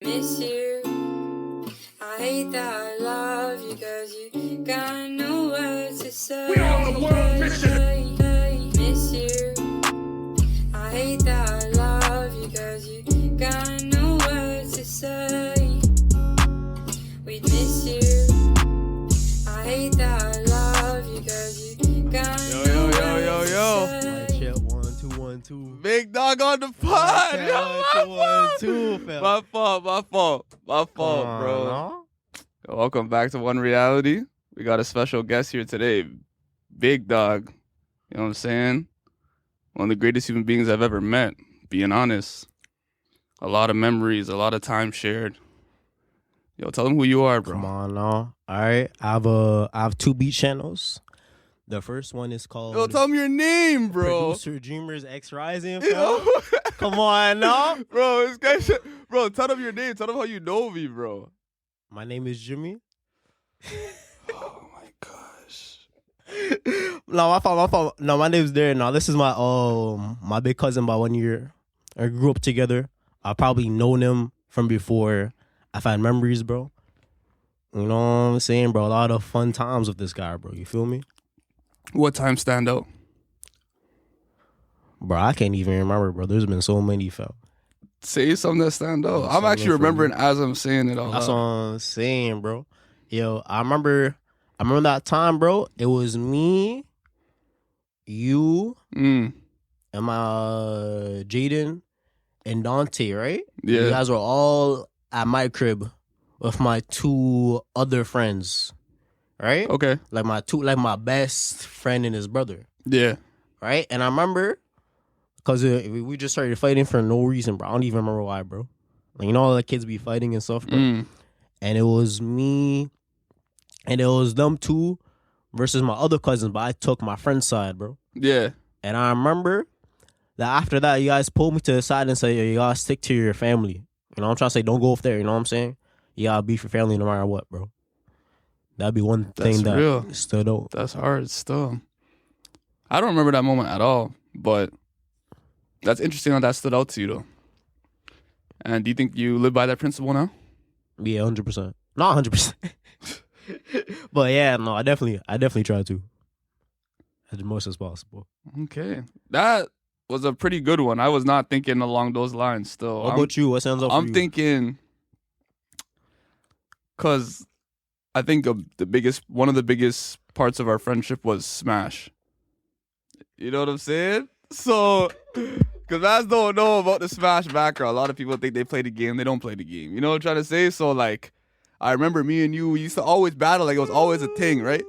Miss you. I hate that I love you, cause you got no words to say. We on the world mission. Miss you. I hate that I love you, cause you got no words to say. We'd miss you. I hate that I love you, cause you got no words to say. Mic check 1 2 1 2. Big dog on the pod. My fault, bro. Welcome back to One Reality. We got a special guest here today, Big Dog. You know what I'm saying? One of the greatest human beings I've ever met. Being honest, a lot of memories, a lot of time shared. Yo, tell them who you are, bro. Come on now. All right, I have two beat channels. The first one is called Yo, tell them your name, bro. Producer DreamerRising. Yo. Come on now. Bro, this guy should, bro, tell them your name. Tell them how you know me, bro. My name is Jimmy. Oh my gosh. No, my fault. No, my name's Darren. Now, this is my big cousin by 1 year. I grew up together. I probably known him from before. I've had memories, bro. You know what I'm saying, bro? A lot of fun times with this guy, bro. You feel me? What time stand out? Bro, I can't even remember, bro. There's been so many, felt. Say something that stand out. I'm actually remembering as I'm saying it all. That's what I'm saying, bro. Yo, I remember that time, bro. It was me, you, and my Jaden and Dante, right? Yeah. You guys were all at my crib with my two other friends, right? Okay. Like my best friend and his brother, Yeah. right? And I remember because we just started fighting for no reason, bro. I don't even remember why, bro. Like, you know, all the kids be fighting and stuff, bro. And it was me, and it was them two versus my other cousins, but I took my friend's side, bro. Yeah. And I remember that after that, you guys pulled me to the side and said, yo, you gotta stick to your family. You know what I'm trying to say? Don't go off there, you know what I'm saying? You gotta be for family no matter what, bro. That'd be one thing that real. stood out. That's hard still. I don't remember that moment at all, but that's interesting how that stood out to you, though. And do you think you live by that principle now? Yeah, 100%. Not 100%. But yeah, no, I definitely try to. As much as possible. Okay. That was a pretty good one. I was not thinking along those lines still. What about you? What sounds up for you? I'm thinking, because I think one of the biggest parts of our friendship was Smash. You know what I'm saying? So, because guys don't know about the Smash background. A lot of people think they play the game. They don't play the game. You know what I'm trying to say? So, like, I remember me and you, we used to always battle. Like, it was always a thing, right?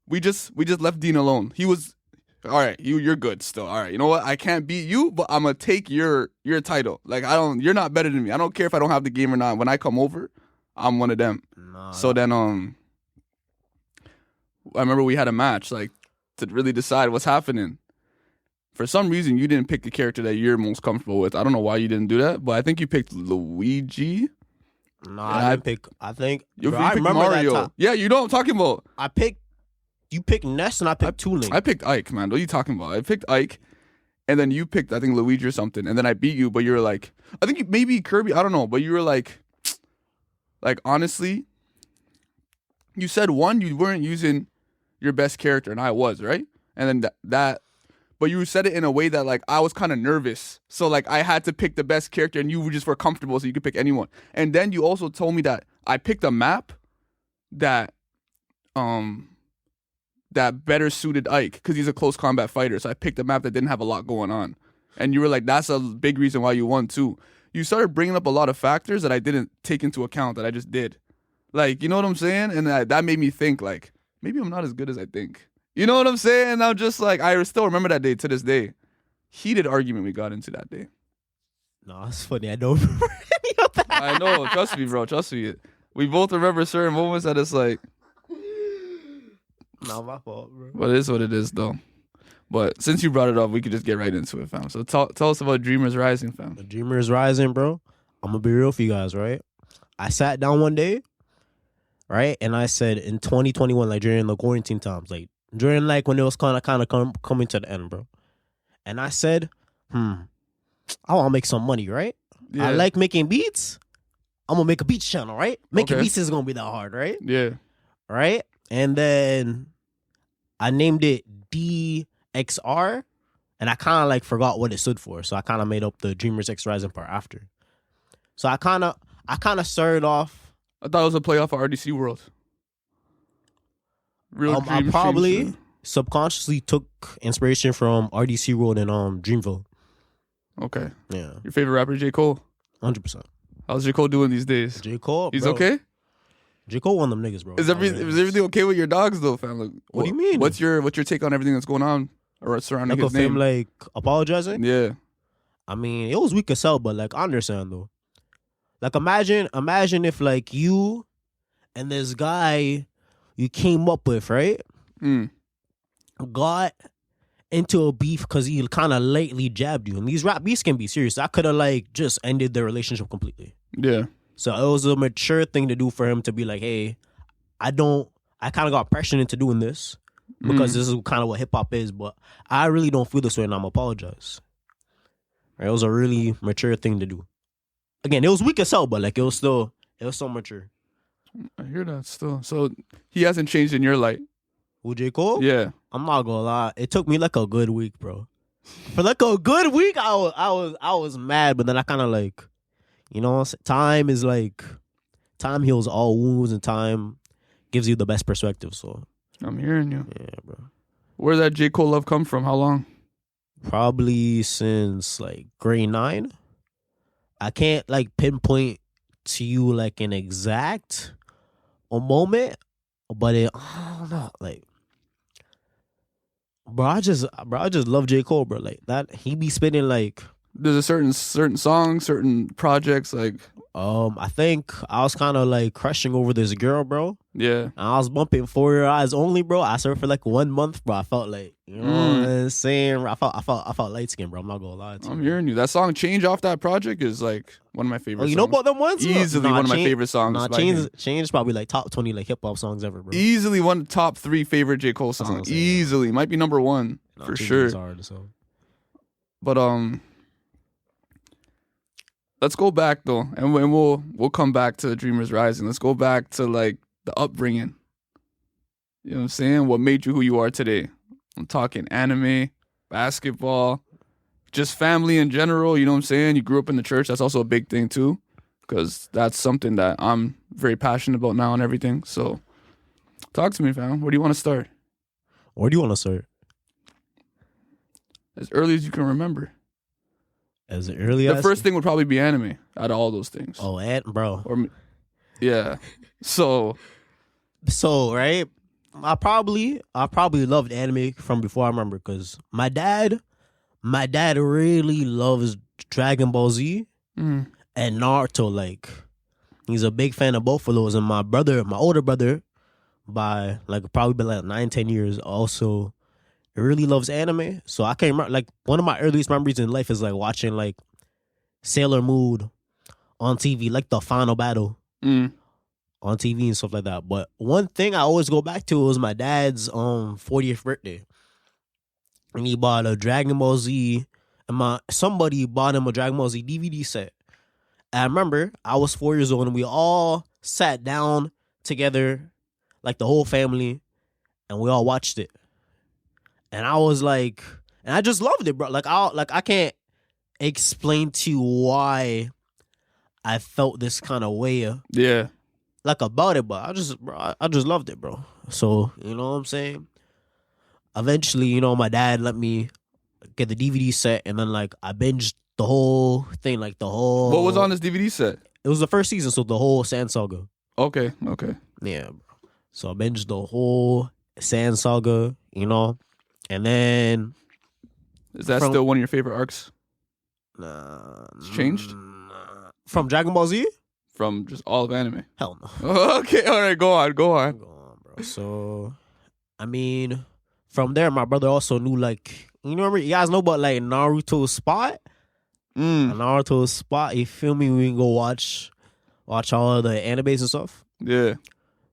We just left Dean alone. He was, all right, you're good still. All right, you know what? I can't beat you, but I'm going to take your title. Like, you're not better than me. I don't care if I don't have the game or not. When I come over, I'm one of them. Nah. So then, I remember we had a match, like, to really decide what's happening. For some reason, you didn't pick the character that you're most comfortable with. I don't know why you didn't do that, but I think you picked Luigi. No, I didn't pick. I think You I picked remember Mario. that time. Yeah, you know what I'm talking about. You picked Ness and I picked Tooling. I picked Ike, man. What are you talking about? I picked Ike, and then you picked, I think, Luigi or something, and then I beat you, but you were like, I think maybe Kirby, I don't know, but you were like honestly, you said one, you weren't using your best character, and I was, right? And then but you said it in a way that, like, I was kind of nervous. So, like, I had to pick the best character, and you just were comfortable, so you could pick anyone. And then you also told me that I picked a map that better suited Ike, because he's a close combat fighter. So I picked a map that didn't have a lot going on. And you were like, that's a big reason why you won, too. You started bringing up a lot of factors that I didn't take into account that I just did. Like, you know what I'm saying? And that made me think, like, maybe I'm not as good as I think. You know what I'm saying? And I'm just like, I still remember that day to this day. Heated argument we got into that day. No, it's funny. I don't remember any of that. I know. Trust me, bro. Trust me. We both remember certain moments that it's like, not my fault, bro. but it is what it is, though. But since you brought it up, we could just get right into it, fam. So tell us about DreamerRising, fam. DreamerRising, bro. I'm going to be real for you guys, right? I sat down one day, right? And I said in 2021, like during the quarantine times, like during like when it was kind of coming to the end, bro. And I said, I want to make some money, right? Yeah. I like making beats. I'm gonna make a beats channel, right? Making Okay. beats is gonna be that hard, right? Yeah. Right? And then I named it DXR, and I kind of like forgot what it stood for, so I kind of made up the DreamerRising part after. So I kind of started off. I thought it was a playoff of RDC World. Real I dreams probably changed, man. subconsciously took inspiration from RDC World and Dreamville. Okay. Yeah, Your favorite rapper, J. Cole? 100%. How's J. Cole doing these days? J Cole, He's bro. Okay? J Cole one of them niggas, bro. Is everything okay with your dogs though, fam? Like, What do you mean? What's your take on everything that's going on or surrounding Like his of him, name? like apologizing. Yeah. I mean, it was weak as hell, but like I understand though. Like imagine if like you and this guy you came up with, right, got into a beef because he kind of lately jabbed you, and these rap beefs can be serious. I could have like just ended the relationship completely. Yeah. So it was a mature thing to do for him to be like, hey, I kind of got pressured into doing this because this is kind of what hip hop is, but I really don't feel this way and I'm apologize. Right? It was a really mature thing to do. Again, it was weak as hell, but like it was so mature. I hear that still. So he hasn't changed in your light. Who, J. Cole? Yeah. I'm not gonna lie. It took me like a good week, bro. For like a good week, I was mad, but then I kind of like, you know, time heals all wounds, and time gives you the best perspective. So I'm hearing you. yeah, bro. Where did that J. Cole love come from? How long? Probably since like grade 9. I can't like pinpoint to you like an exact a moment, but I don't know, like. Bro, I just love J. Cole, bro. Like that, he be spitting like. There's a certain song, certain projects, like. I think I was kind of like crushing over this girl, bro. Yeah. And I was bumping For Your Eyes Only, bro. I saw her for like 1 month, bro. I felt like, you know what I'm saying? I felt light skin, bro. I'm not gonna lie to you. I'm hearing you. That song "Change" off that project is like one of my favorite. Oh, you songs. know about them ones? Easily one of my favorite songs. Nah, by him. Change is probably like top 20 like hip hop songs ever, bro. Easily one top 3 favorite J. Cole what I'm songs. saying. Easily might be number 1 Nah, for Change sure. is hard, so. But let's go back though, and we'll come back to Dreamers Rising. Let's go back to like the upbringing. You know what I'm saying? What made you who you are today? I'm talking anime, basketball, just family in general. You know what I'm saying? You grew up in the church. That's also a big thing too, because that's something that I'm very passionate about now and everything. So, talk to me, fam. Where do you want to start? Where do you want to start? As early as you can remember. As early The as first thing would probably be anime out of all those things. Oh, and bro. Yeah. So Right, I probably loved anime from before I remember, because my dad really loves Dragon Ball Z and Naruto. Like, he's a big fan of both of those. And my older brother, by like probably been like 9-10 years, also really loves anime. So I can't remember, like one of my earliest memories in life is like watching like Sailor Moon on TV, like the final battle on TV and stuff like that. But one thing I always go back to was my dad's 40th birthday, and he bought a Dragon Ball Z, and somebody bought him a Dragon Ball Z DVD set. And I remember I was 4 years old, and we all sat down together, like the whole family, and we all watched it. And I was like, and I just loved it, bro. I can't explain to you why I felt this kind of way. yeah. Like about it, but I just loved it, bro. So, you know what I'm saying? Eventually, you know, my dad let me get the DVD set, and then like I binged the whole thing, like the whole. What was on this DVD set? It was the first season, so the whole Sand Saga. Okay. Yeah, bro. So I binged the whole Sand Saga, you know, and then Is that still one of your favorite arcs it's changed? From Dragon Ball Z? From just all of anime? Hell no. Okay, all right, go on. Go on, bro. So, I mean, from there, my brother also knew, like, you guys know about like Naruto's spot? Naruto's spot, you feel me? We can go watch all the animes and stuff. Yeah.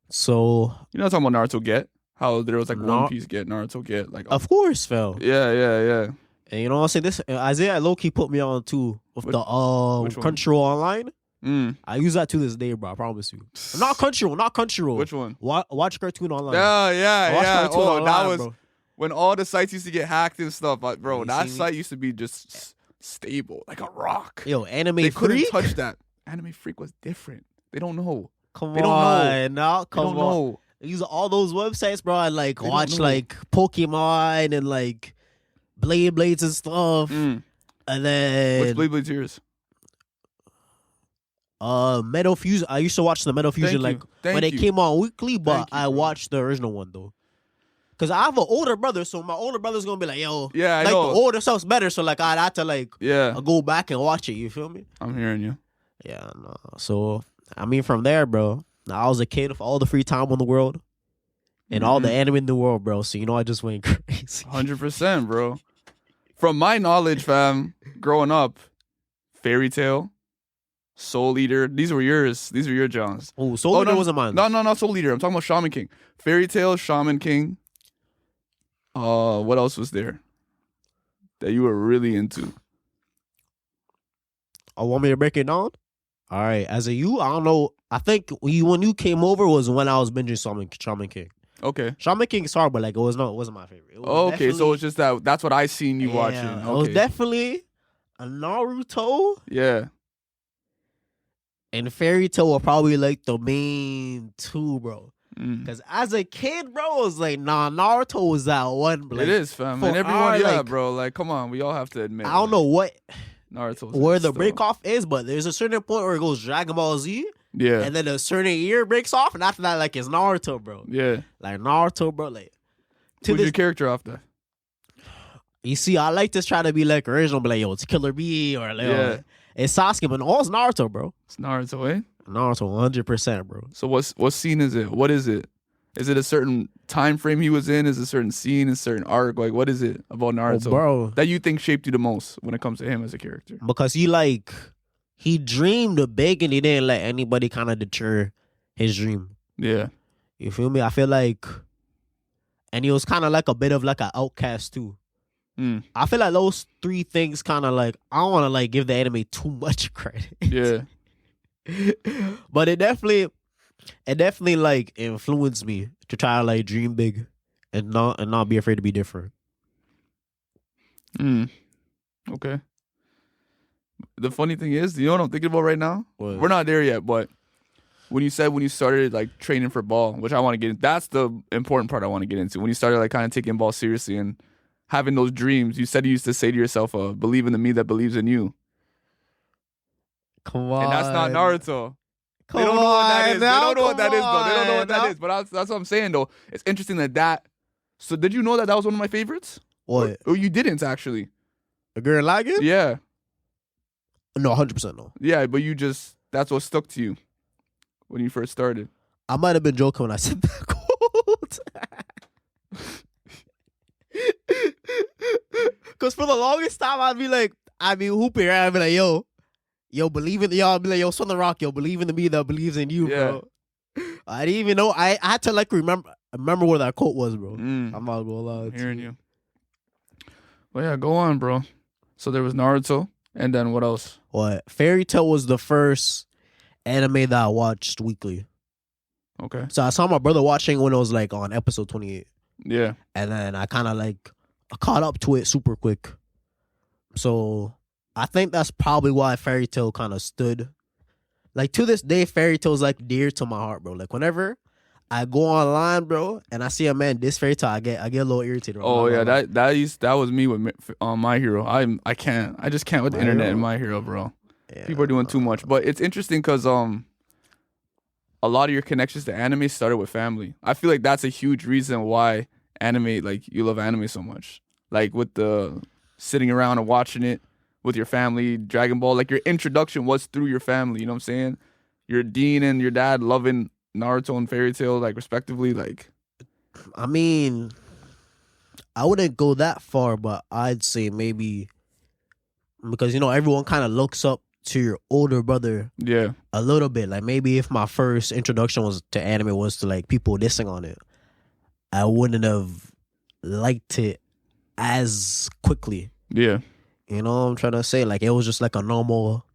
So, You know what I'm talking about Naruto Get? How there was like One Piece Get, Naruto Get. Like, of course, fell. Yeah. And you know what I'm saying? This Isaiah low-key put me on too with the which one? Crunchyroll Online. I use that to this day, bro. I promise you. Not Crunchyroll. Which one? Watch Cartoon Online. Yeah. Cartoon Oh, Online, that was bro. when all the sites used to get hacked and stuff. Bro, You that see me? site used to be just stable, like a rock. Yo, Anime They couldn't Freak. touch that. Anime Freak was different. They don't know. Come They don't on, now They come don't on. know. Use all those websites, bro, and like They don't watch know. like Pokemon and like Blades and stuff, and Which then Blade yours? Metal Fusion. I used to watch the Metal Fusion Thank you. when Thank it you. came on weekly, but Thank you, I bro. watched the original one though. Cause I have an older brother, so my older brother's gonna be like, "Yo, Yeah, I like know. the older stuff's better." So like I'd have to like Yeah, go back and watch it. You feel me? I'm hearing you. Yeah. No. So I mean, from there, bro. I was a kid with all the free time in the world and all the anime in the world, bro. So you know, I just went crazy. 100%, bro. From my knowledge, fam, growing up, Fairy Tale, Soul Eater. These were yours. These were your Johns. Oh, Soul Eater wasn't mine. No, not Soul Eater. I'm talking about Shaman King. Fairy Tale, Shaman King. What else was there that you were really into? Oh, want me to break it down? All right. As a you, I don't know. I think when you came over was when I was binging Shaman King. Okay. Shaman King is hard, but like it wasn't my favorite. It was Okay, so it's just that's what I seen you watching. It was Okay. definitely a Naruto Yeah. and Fairy Tale were probably like the main two, bro. Mm. Because as a kid, bro, it was like, nah, Naruto was that one. Like, It is, fam. for And everyone, our, yeah, like- bro. Like, come on. We all have to admit. I don't know Naruto's where the still- break off is, but there's a certain point where it goes Dragon Ball Z, Yeah. and then a certain year breaks off, and after that, like, it's Naruto, bro. Yeah. Like, Naruto, bro, like, to Who's this, your character off that? you see, I like to try to be, like, original, but like, yo, it's Killer Bee, or, like, Yeah. it's Sasuke, but no, it's Naruto, bro. It's Naruto, eh? Naruto, 100%, bro. So what scene is it? What is it? Is it a certain time frame he was in? Is it a certain scene, a certain arc? Like, what is it about Naruto bro. that you think shaped you the most when it comes to him as a character? Because he dreamed big, and he didn't let anybody kind of deter his dream. Yeah. You feel me? I feel like, and he was kind of like a bit of like an outcast too. Mm. I feel like those three things kind of like, I don't want to like give the anime too much credit. Yeah. But it definitely like influenced me to try to like dream big and not be afraid to be different. Mm. Okay. The funny thing is, you know what I'm thinking about right now? What? We're not there yet, but when you started like training for ball, which I want to get into, that's the important part I want to get into. When you started like kind of taking ball seriously and having those dreams, you said you used to say to yourself, believe in the me that believes in you. Come on. And that's not Naruto. Come They don't know what that is. They now, don't know what that is, though. They don't know what come that on. is. But that's what I'm saying, though. It's interesting that. So did you know that was one of my favorites? What? Or you didn't, actually. A girl like it? Yeah. No, 100% no. Yeah, but that's what stuck to you when you first started. I might have been joking when I said that quote. Because for the longest time, I'd be hooping, right? I'd be like, yo, believe in y'all. I'd be like, yo, Son the Rock, yo, believe in the me that believes in you, bro. I didn't even know. I had to like remember where that quote was, bro. I'm not gonna lie. I'm hearing you. Well, yeah, go on, bro. So there was Naruto, and then what else? What? Fairy Tale was the first anime that I watched weekly. Okay. So I saw my brother watching when it was like on episode 28. Yeah. And then I kind of like caught up to it super quick. So I think that's probably why Fairy Tale kind of stood. Like to this day, Fairy Tale's like dear to my heart, bro. Like whenever I go online, bro, and I see a man diss Fairy Tale, I get a little irritated. Bro. Oh yeah, that was me with My Hero. I just can't with the My internet Hero. and My Hero, bro. Yeah. People are doing too much, but it's interesting because a lot of your connections to anime started with family. I feel like that's a huge reason why anime, like you love anime so much. Like with the sitting around and watching it with your family, Dragon Ball, like your introduction was through your family, you know what I'm saying? Your Dean and your dad loving Naruto and Fairy Tale, like respectively, like. I mean, I wouldn't go that far, but I'd say maybe because, everyone kind of looks up to your older brother Yeah. a little bit. Like maybe if my first introduction was to anime was to like people dissing on it, I wouldn't have liked it as quickly. Yeah. You know what I'm trying to say? Like it was just like a normal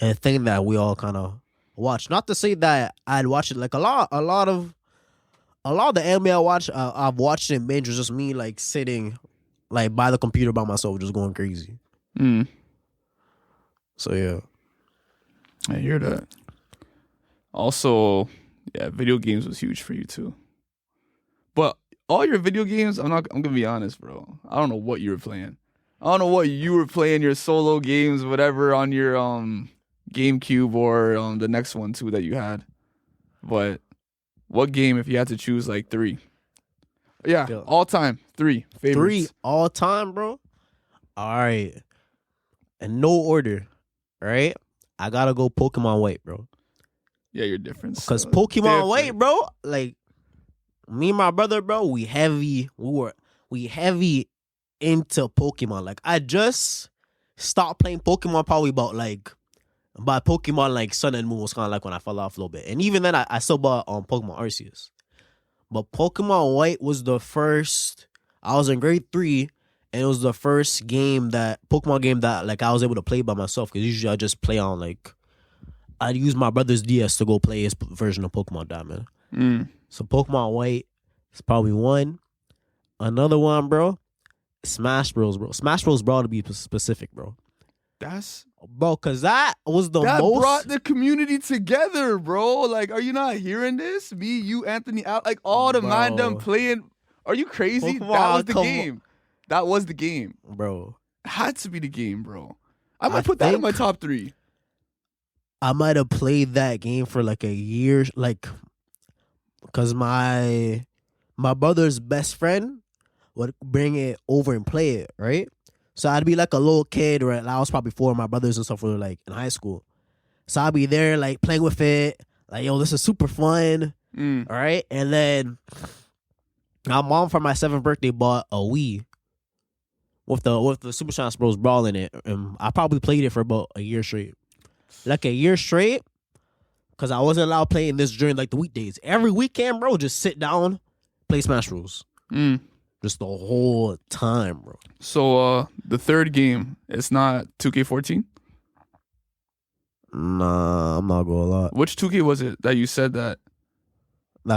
and thing that we all kind of watch. Not to say that I'd watch it like a lot of the anime I watch. I've watched it in binge. It's just me like sitting like by the computer by myself, just going crazy. So yeah, I hear that. Also, yeah, video games was huge for you too. But all your video games, I'm gonna be honest, bro. I don't know what you were playing. I don't know what you were playing, your solo games, whatever, on your GameCube or the next one too that you had. But what game, if you had to choose like 3? Yeah, all time 3 favorites. 3 all time, bro. All right, in no order, right? I gotta go Pokemon White, bro. Yeah, you're different. Because Pokemon White, bro, like me and my brother, bro, we heavy into Pokemon. Like I just stopped playing Pokemon probably about like by Pokemon like Sun and Moon was kind of like when I fell off a little bit. And even then I still bought Pokemon Arceus. But Pokemon White was the first. I was in grade 3, and it was the first Pokemon game that like I was able to play by myself. Because usually I just play on like I'd use my brother's DS to go play his version of Pokemon Diamond. So Pokemon White is probably one. Another one, bro, Smash Bros, bro. Smash Bros, bro, to be specific, bro. Because that was the most. That brought the community together, bro. Like, are you not hearing this? Me, you, Anthony, like all the man them playing. Are you crazy? Pokemon, that was the game. That was the game, bro. Had to be the game, bro. I might put that in my top 3. I might have played that game for like a year, like, because my brother's best friend would bring it over and play it, right? So I'd be like a little kid, right? I was probably 4. My brothers and stuff were like in high school. So I'd be there like playing with it. Like, yo, this is super fun. All right. And then my mom for my 7th birthday bought a Wii with the Super Smash Bros. Brawl in it. And I probably played it for about a year straight. Like a year straight. Because I wasn't allowed playing this during like the weekdays. Every weekend, bro, just sit down, play Smash Bros. Just the whole time, bro. So the third game, it's not 2K14? Nah, I'm not gonna lie. Which 2K was it that you said that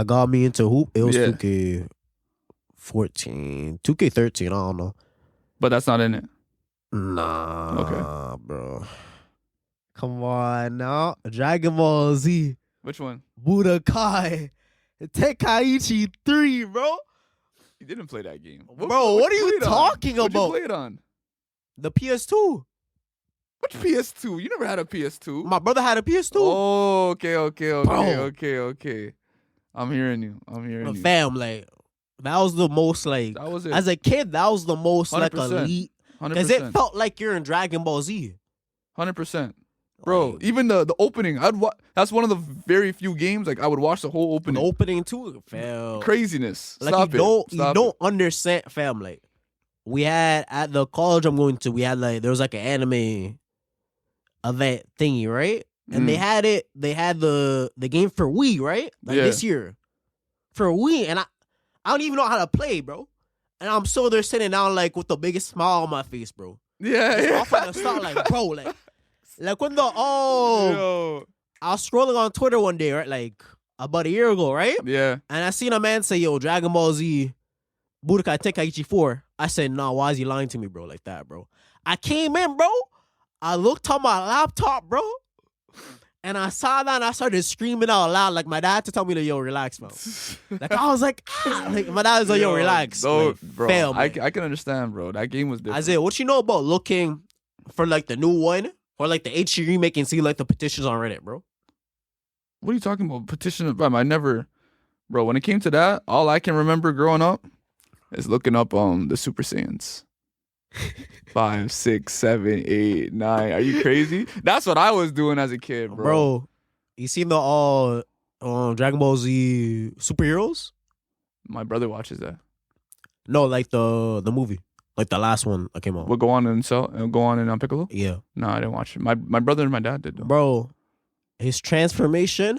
got me into hoop? It was Yeah. 2K14. 2K13, I don't know. But that's not in it. Nah, Okay. bro. Come on now. Dragon Ball Z, Which one? Budokai, Tenkaichi 3, bro. You didn't play that game. Bro, what are you talking What'd about? you play it on? The PS2. Which PS2? You never had a PS2. My brother had a PS2. Oh, okay. Bro. I'm hearing you. Fam, like, that was the most, like, That was it. as a kid, that was the most, like, 100%. elite. Because it felt like you're in Dragon Ball Z. 100%. Bro, Like, even the opening, that's one of the very few games like I would watch the whole the opening. opening, too, fam. Craziness. Like, Stop you don't understand, fam. Like, we had, at the college I'm going to, we had, like, there was, like, an anime event thingy, right? And they had the game for Wii, right? Like, this year. For Wii, and I don't even know how to play, bro. And I'm still there sitting down, like, with the biggest smile on my face, bro. Yeah. Off on the start, like, bro, like when I was scrolling on Twitter one day, right? Like, about a year ago, right? Yeah. And I seen a man say, yo, Dragon Ball Z, Budokai Tenkaichi 4. I said, nah, why is he lying to me, bro, like that, bro? I came in, bro. I looked on my laptop, bro. And I saw that and I started screaming out loud. Like, my dad had to tell me to, yo, relax, bro. Like, I was like, ah. Like, my dad was like, yo, relax. Like, bro, fam, I can understand, bro. That game was different. Isaiah, what you know about looking for, like, the new one? Or, like, the HD remake and see, like, the petitions on Reddit, bro? What are you talking about? Petition? Bro, when it came to that, all I can remember growing up is looking up the Super Saiyans. 5, 6, 7, 8, 9. Are you crazy? That's what I was doing as a kid, bro. Bro, you seen the Dragon Ball Z superheroes? My brother watches that. No, like the movie. Like the last one that came out. What go on in Piccolo? Yeah. No, I didn't watch it. My brother and my dad did though. Bro, his transformation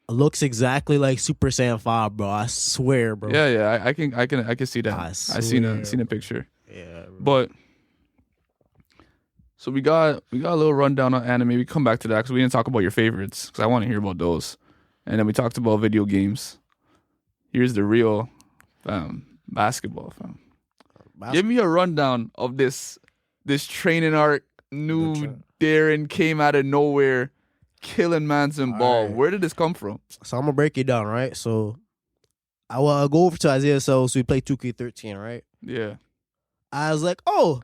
looks exactly like Super Saiyan 5, bro. I swear, bro. Yeah. I can see that. I seen a picture. Yeah. Bro. But So we got a little rundown on anime. We come back to that because we didn't talk about your favorites because I want to hear about those. And then we talked about video games. Here's the real basketball, fam. Give me a rundown of this training arc. New Darren came out of nowhere, killing mans in ball. Right. Where did this come from? So I'm gonna break it down, right? So I will go over to Isaiah so we play 2K13, right? Yeah. I was like, oh,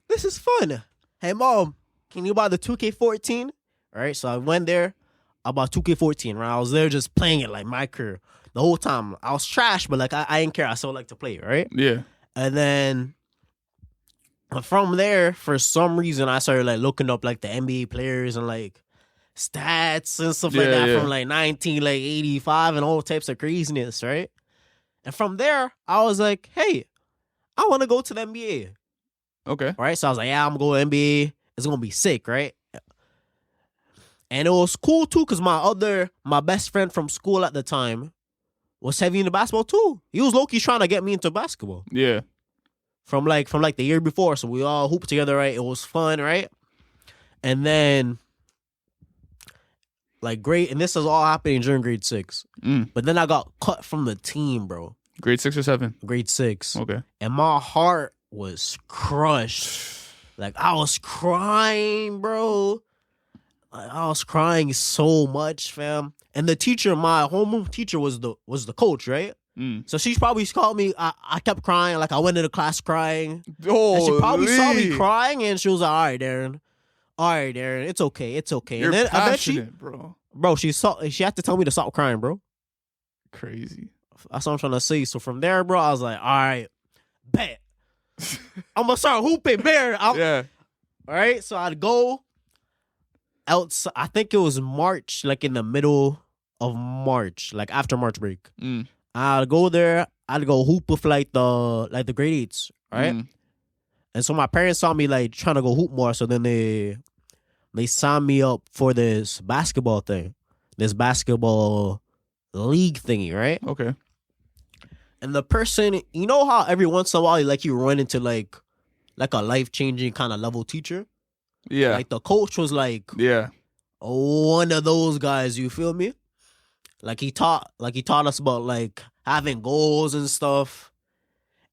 this is fun. Hey mom, can you buy the 2K14? Right? So I went there, I bought 2K14, right? I was there just playing it like my career. The whole time. I was trash, but like I didn't care. I still like to play it, right? Yeah. And then from there, for some reason, I started like looking up like the NBA players and like stats and stuff like that from like 1985 and all types of craziness, right? And from there, I was like, hey, I want to go to the NBA. Okay. Right? So I was like, yeah, I'm going to NBA. It's going to be sick, right? And it was cool too because my best friend from school at the time was heavy into basketball too. He was low-key trying to get me into basketball. Yeah. From the year before. So we all hooped together, right? It was fun, right? And then and this was all happening during grade 6. But then I got cut from the team, bro. Grade 6 or 7? Grade 6. Okay. And my heart was crushed. Like I was crying, bro. Like, I was crying so much, fam. And the teacher, my homeroom teacher was the coach, right? So she probably called me. I kept crying. Like I went into class crying. Oh, and she probably saw me crying, and she was like, "All right, Darren, it's okay, it's okay." You're and then passionate, bro. She had to tell me to stop crying, bro. Crazy. That's what I'm trying to say. So from there, bro, I was like, "All right, bet I'm gonna start hooping, bear." Yeah. All right, so I'd go outside. I think it was March, like in the middle of March, like after March break. I'd go there. I'd go hoop with like the grade 8s, right? And so my parents saw me like trying to go hoop more, so then they signed me up for this basketball thing, this basketball league thingy, right? Okay. And the person, you know how every once in a while you run into like a life-changing kind of level teacher? Yeah. Like the coach was like one of those guys, you feel me? Like he taught us about like having goals and stuff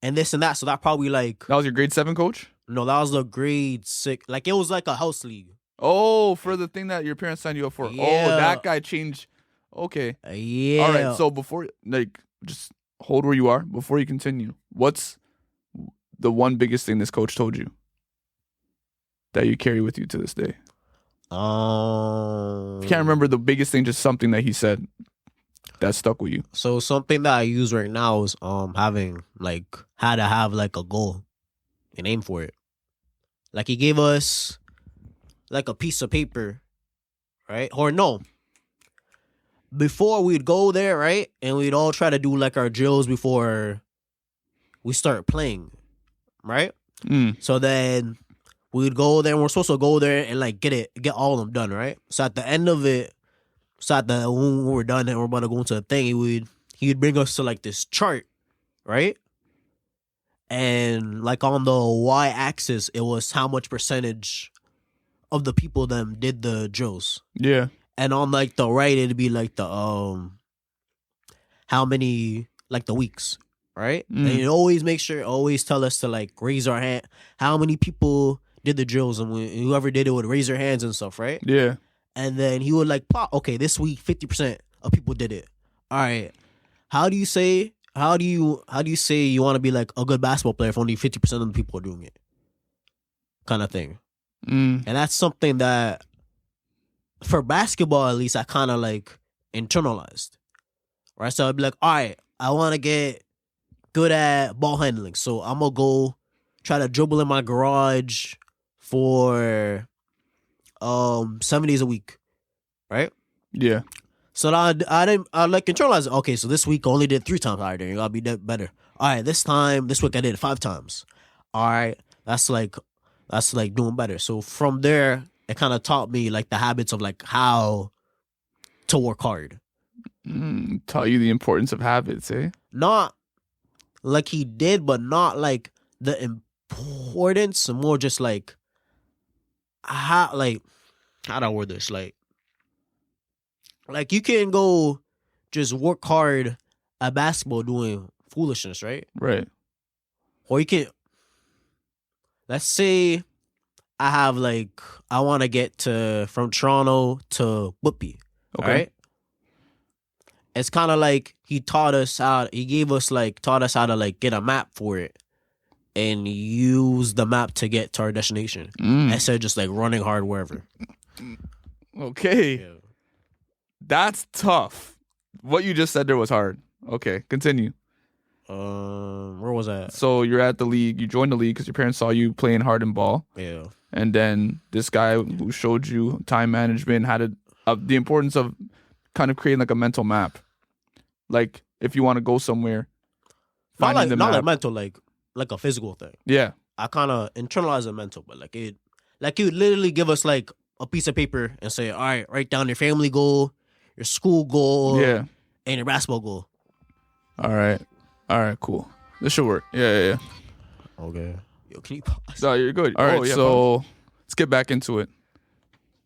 and this and that. So that probably like That was your grade 7 coach? No, that was the grade 6. Like it was like a house league. Oh, for the thing that your parents signed you up for. Yeah. Oh, that guy changed. Okay. Yeah. All right. So before, like, just hold where you are before you continue. What's the one biggest thing this coach told you that you carry with you to this day? If you can't remember the biggest thing, just something that he said that stuck with you. So something that I use right now is having like how to have like a goal and aim for it. Like he gave us like a piece of paper, right? Or no. Before we'd go there, right? And we'd all try to do like our drills before we start playing, right? So then we'd go there and we're supposed to go there and like get all of them done, right? So at the end of it, when we're done and we're about to go into the thing, he'd bring us to like this chart, right? And like on the y-axis, it was how much percentage of the people them did the drills. Yeah. And on like the right, it'd be like the how many like the weeks, right? And it always tell us to like raise our hand. How many people did the drills, and whoever did it would raise their hands and stuff, right? Yeah. And then he would like pop. Okay, this week 50% of people did it. All right, how do you say you want to be like a good basketball player if only 50% of the people are doing it? Kind of thing. And that's something that, for basketball at least, I kind of like internalized. Right, so I'd be like, all right, I want to get good at ball handling, so I'm gonna go try to dribble in my garage for 7 days a week, right? Yeah. So I like internalize it. Okay, so this week I only did 3 times. All right, then you gotta be better. All right, this week I did it 5 times. All right, that's like doing better. So from there, it kind of taught me like the habits of like how to work hard. Taught you the importance of habits, eh? Not like he did, but not like the importance, more just like how do I word this? Like you can go just work hard at basketball doing foolishness, right? Right. Or you can, let's say I have I want to get from Toronto to Whoopi, Okay. right? It's kind of like he taught us how to get a map for it and use the map to get to our destination instead of just running hard wherever. Okay. Yeah. That's tough. What you just said there was hard. Okay, continue. Where was I? So you're at the league. You joined the league because your parents saw you playing hard in ball. Yeah. And then this guy who showed you time management had the importance of kind of creating a mental map. Like if you want to go somewhere, finding the map. Not mental, like a physical thing. Yeah. I kind of internalize it mental, but it would literally give us a piece of paper and say, all right, write down your family goal, your school goal, Yeah. and your basketball goal. All right, cool. This should work. Yeah. Okay. Yo, can you pause? No, you're good. All right, so let's get back into it.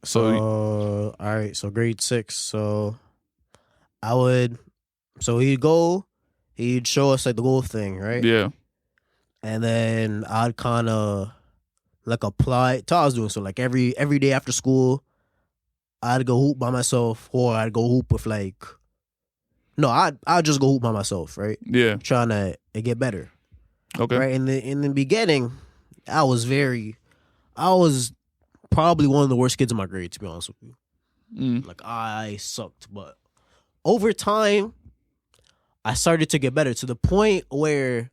So, all right. So grade 6. So he'd show us the goal thing, right? yeah. And then I'd kind of apply to what I was doing. So every day after school, I'd go hoop by myself, or I'd go hoop with I'd just go hoop by myself, right? Yeah. Trying to get better. Okay. Right. In the beginning, I was probably one of the worst kids in my grade, to be honest with you. I sucked, but over time, I started to get better to the point where,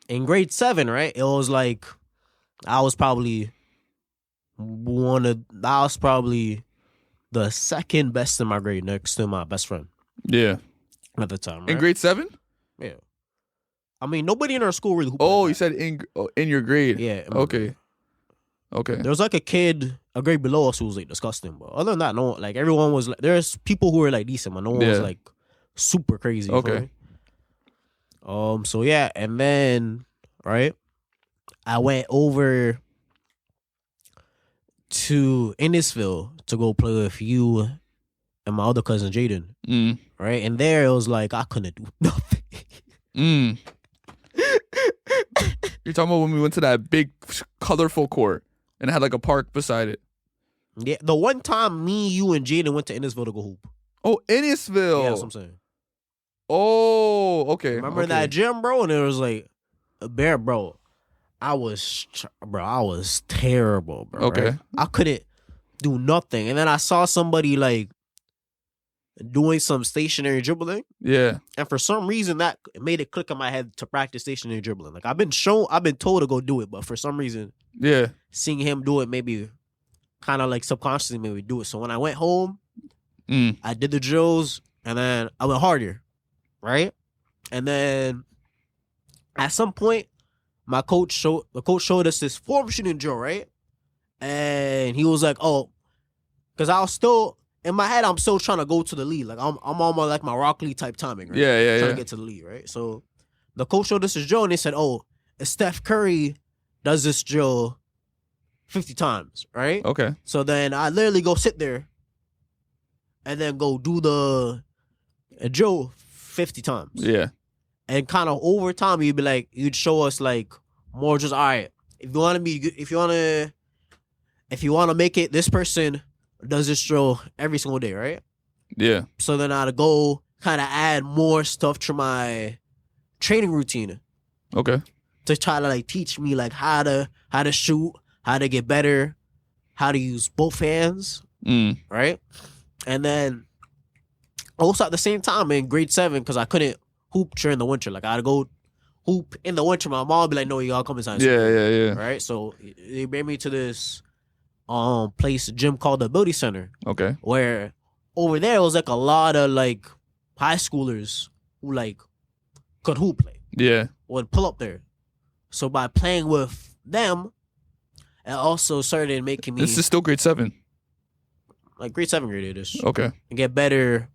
in grade 7, right, it was I was probably the second best in my grade, next to my best friend. Yeah. At the time, right? In grade 7? Yeah. I mean, nobody in our school really hooped. Oh, like you said in your grade. Yeah. Okay. There was a kid a grade below us who was disgusting, but other than that, no. Everyone was there's people who were decent, but no one was super crazy. You feel Okay. me? So yeah, and then right, I went over to Innisfil to go play with you and my other cousin Jaden. Right, and there it was I couldn't do nothing. You're talking about when we went to that big, colorful court and it had a park beside it. Yeah, the one time me, you, and Jaden went to Innisfil to go hoop. Oh, Innisfil. Yeah, that's what I'm saying. Oh, okay. Remember that gym, bro? And it was a bear, bro. I was terrible, bro. Okay. Right? I couldn't do nothing. And then I saw somebody doing some stationary dribbling. Yeah. And for some reason that made it click in my head to practice stationary dribbling. I've been told to go do it, but for some reason, yeah, seeing him do it maybe kind of subconsciously made me do it. So when I went home, I did the drills and then I went harder, right? And then at some point, the coach showed us this form shooting drill, right? And he was oh, because I was still in my head, I'm still trying to go to the lead. I'm on my Rock Lee type timing, right? Yeah. Trying to get to the lead, right? So the coach showed us this drill and they said, oh, if Steph Curry does this drill 50 times, right? Okay. So then I literally go sit there and then go do the drill 50 times. Yeah. And kind of over time, you'd show us more just, all right, if you want to make it, this person does this drill every single day, right? Yeah. So then I'd go kind of add more stuff to my training routine. Okay. To try to teach me how to shoot, how to get better, how to use both hands, right? And then also at the same time in grade 7, because I couldn't hoop during the winter. I'd go hoop in the winter. My mom would be like, no, you gotta come inside. Yeah. Right? So they bring me to this gym called the Ability Center. Okay. Where over there it was a lot of high schoolers who could hoop Yeah. would pull up there. So by playing with them, it also started making me This is still grade 7. grade 7, grade 8ish. Okay. And get better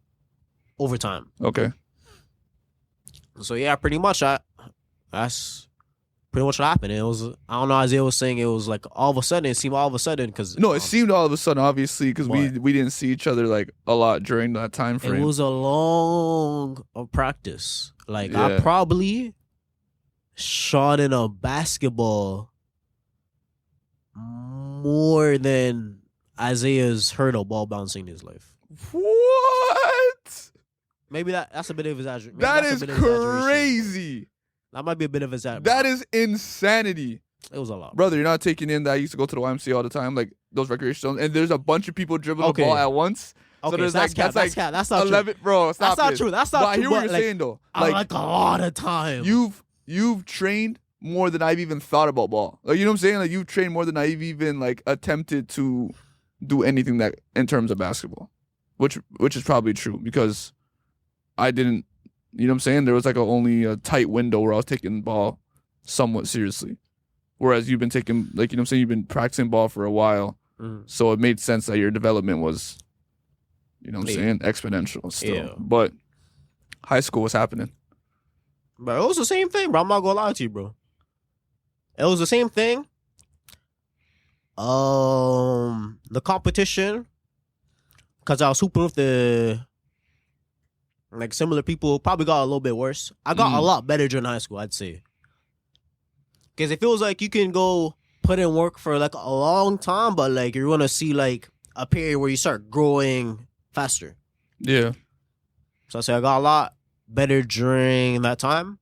over time. Okay. So yeah, pretty much that's pretty much what happened. It was, I don't know, Isaiah was saying it was like all of a sudden, it seemed all of a sudden because No, it seemed all of a sudden, obviously, because we didn't see each other like a lot during that time frame. it was a long practice. Like I Yeah. probably shot in a basketball more than Isaiah's heard a ball bouncing in his life. What? Maybe that's a bit of exaggeration. That is crazy. That might be a bit of exaggeration. That is insanity. It was a lot. Brother, you're not taking in that I used to go to the YMCA all the time, like those recreation zones, and there's a bunch of people dribbling Okay. the ball at once. Okay, so there's so like that's cap. That's not 11, true. bro. Stop That's not it. true. That's not But I true. hear what but, you're saying though. like a lot of time. You've trained more than I've even thought about ball. Like, you know what I'm saying? Like, you've trained more than I've even like attempted to do anything that in terms of basketball, which is probably true because I didn't. You know what I'm saying? There was like only a tight window where I was taking the ball somewhat seriously, whereas you've been taking, like, you know what I'm saying, you've been practicing ball for a while, so it made sense that your development was, you know what I'm saying, exponential still. Yeah. But high school was happening. Bro, it was the same thing, bro. I'm not gonna lie to you, bro. It was the same thing. The competition, because I was hooping with the like similar people, probably got a little bit worse. I got a lot better during high school, I'd say. Because it feels like you can go put in work for like a long time, but like you're gonna see like a period where you start growing faster. Yeah. So I say I got a lot better during that time.